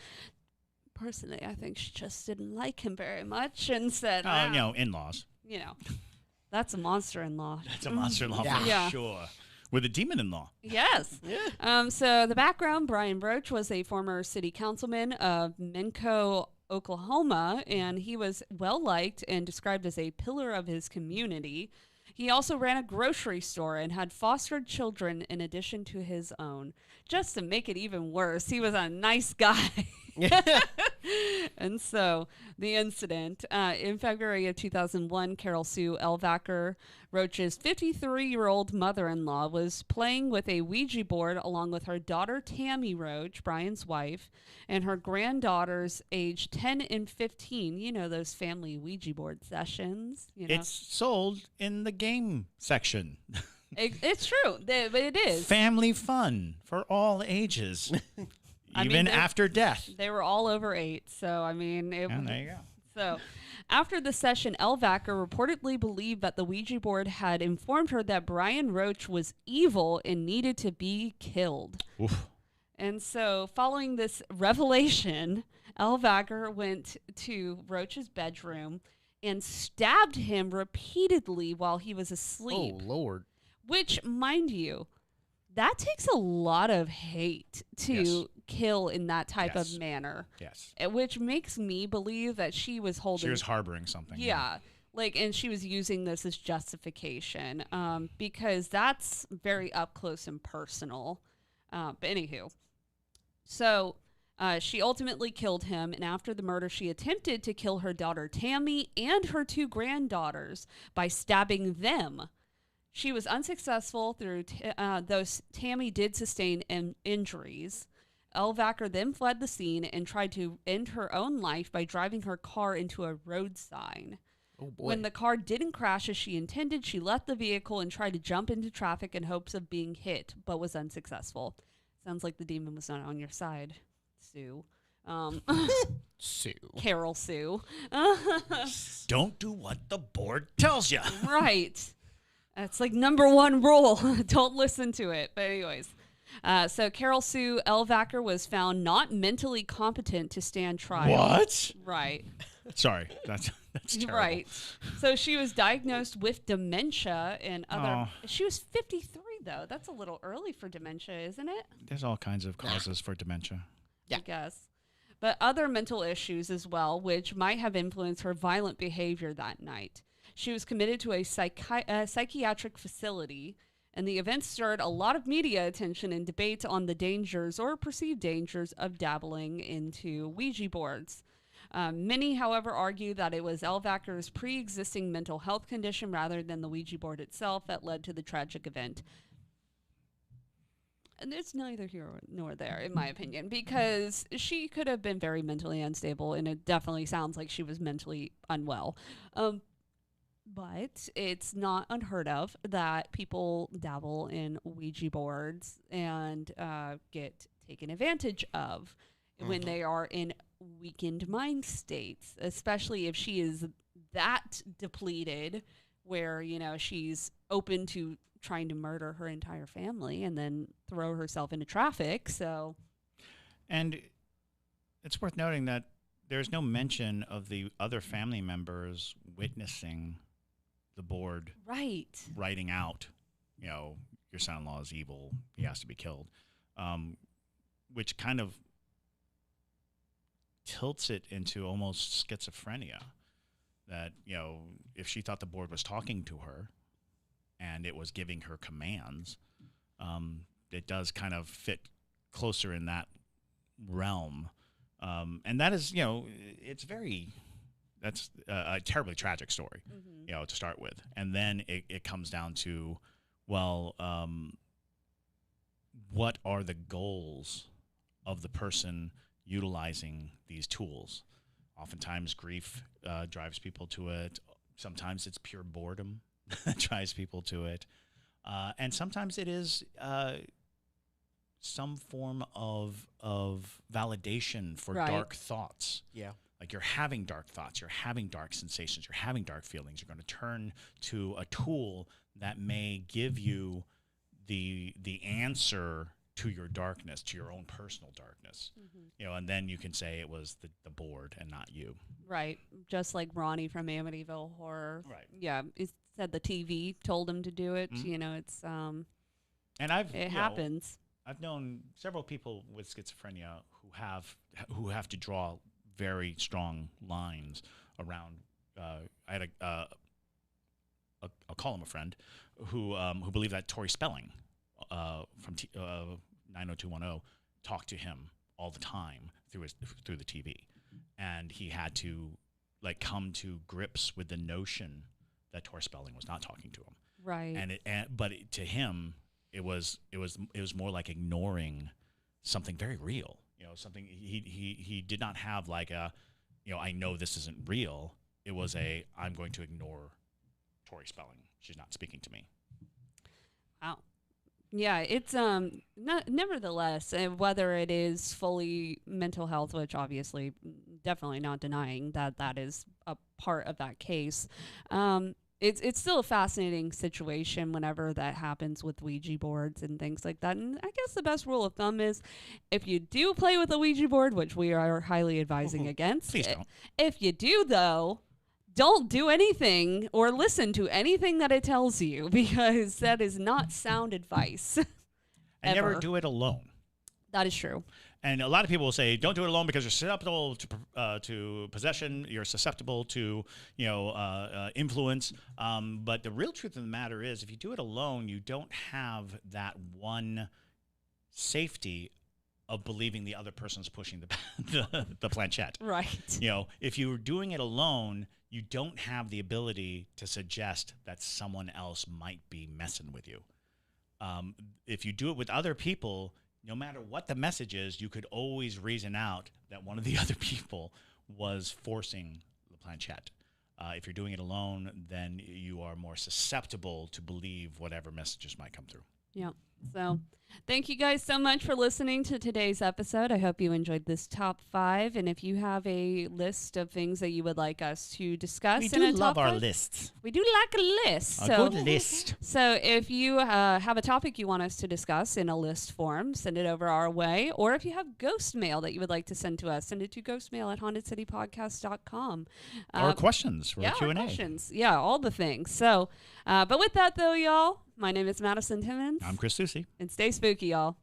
Personally, I think she just didn't like him very much and said, You know, in-laws. you know, that's a monster-in-law. That's a monster-in-law Yeah. for Yeah. sure. With a demon-in-law. Yes. Yeah. So the background, Brian Roach was a former city councilman of Minco, Oklahoma, and he was well-liked and described as a pillar of his community. He also ran a grocery store and had fostered children in addition to his own. Just to make it even worse, he was a nice guy. And so the incident, in February of 2001, Carol Sue Elvacker, Roach's 53-year-old mother-in-law, was playing with a Ouija board along with her daughter Tammy Roach, Brian's wife, and her granddaughters aged 10 and 15. You know, those family Ouija board sessions. You know. It's sold in the game section. It's true, but it is. Family fun for all ages. I mean, Even they're- after death. They were all over 8, so I mean, And there you go. So, after the session, Elvacker reportedly believed that the Ouija board had informed her that Brian Roach was evil and needed to be killed. Oof. And so, following this revelation, Elvacker went to Roach's bedroom and stabbed him repeatedly while he was asleep. Oh, Lord. Which, mind you, that takes a lot of hate to Yes. kill in that type Yes. of manner. Yes. Which makes me believe that she was holding. She was harboring something. Yeah. Like, and she was using this as justification because that's very up close and personal. But anywho, so she ultimately killed him. And after the murder, she attempted to kill her daughter Tammy and her 2 granddaughters by stabbing them. She was unsuccessful though Tammy did sustain injuries. Elvacker then fled the scene and tried to end her own life by driving her car into a road sign. Oh, boy. When the car didn't crash as she intended, she left the vehicle and tried to jump into traffic in hopes of being hit, but was unsuccessful. Sounds like the demon was not on your side, Sue. Sue. Carol Sue. Don't do what the board tells you. Right. That's like number 1 rule. Don't listen to it. But anyways. So Carol Sue Elvacker was found not mentally competent to stand trial. What? Right. Sorry, that's terrible. Right. So she was diagnosed with dementia and other. Oh. She was 53 though. That's a little early for dementia, isn't it? There's all kinds of causes for dementia. Yeah. I guess. But other mental issues as well, which might have influenced her violent behavior that night. She was committed to a psychiatric facility, and the event stirred a lot of media attention and debate on the dangers or perceived dangers of dabbling into Ouija boards. Many, however, argue that it was Elvacker's pre-existing mental health condition rather than the Ouija board itself that led to the tragic event. And it's neither here nor there, in my opinion, because she could have been very mentally unstable, and it definitely sounds like she was mentally unwell. But it's not unheard of that people dabble in Ouija boards and get taken advantage of when they are in weakened mind states, especially if she is that depleted where, you know, she's open to trying to murder her entire family and then throw herself into traffic. So, and it's worth noting that there's no mention of the other family members witnessing the board writing out, you know, your son-in-law is evil, he has to be killed, which kind of tilts it into almost schizophrenia. That, you know, if she thought the board was talking to her and it was giving her commands, it does kind of fit closer in that realm. And that is, you know, that's a terribly tragic story, you know, to start with. And then it comes down to, well, what are the goals of the person utilizing these tools? Oftentimes grief drives people to it. Sometimes it's pure boredom that drives people to it. And sometimes it is some form of validation for dark thoughts. Yeah. Like you're having dark thoughts, you're having dark sensations, you're having dark feelings. You're going to turn to a tool that may give you the answer to your darkness, to your own personal darkness. You know, and then you can say it was the board and not you. Right. Just like Ronnie from Amityville Horror. Right. Yeah. It said the TV told him to do it. You know, it's and it happens. I've known several people with schizophrenia who have to draw very strong lines around. I had I'll call him a friend who believed that Tori Spelling from 90210 talked to him all the time through the TV, and he had to like come to grips with the notion that Tori Spelling was not talking to him. Right. But to him it was more like ignoring something very real. You know, something he did not have like a, you know, I know this isn't real. It was I'm going to ignore Tori Spelling. She's not speaking to me. Wow. Yeah, it's nevertheless, whether it is fully mental health, which obviously definitely not denying that is a part of that case. It's still a fascinating situation whenever that happens with Ouija boards and things like that. And I guess the best rule of thumb is if you do play with a Ouija board, which we are highly advising against. Please don't. If you do, though, don't do anything or listen to anything that it tells you, because that is not sound advice. And never do it alone. That is true. And a lot of people will say, don't do it alone because you're susceptible to possession. You're susceptible to, you know, influence. But the real truth of the matter is, if you do it alone, you don't have that one safety of believing the other person's pushing the planchette. Right. You know, if you're doing it alone, you don't have the ability to suggest that someone else might be messing with you. If you do it with other people, no matter what the message is, you could always reason out that one of the other people was forcing the planchette. If you're doing it alone, then you are more susceptible to believe whatever messages might come through. Yeah. So thank you guys so much for listening to today's episode. I hope you enjoyed this top 5. And if you have a list of things that you would like us to discuss, We in a do love top our 5, lists. we do like a list. A So good list. So if you have a topic you want us to discuss in a list form, send it over our way. Or if you have ghost mail that you would like to send to us, send it to ghostmail@hauntedcitypodcast.com. Or questions for Yeah, Q&A. or questions. Yeah, all the things. So, but with that though, y'all, my name is Madison Timmons. I'm Chris Susi. And stay spooky, y'all.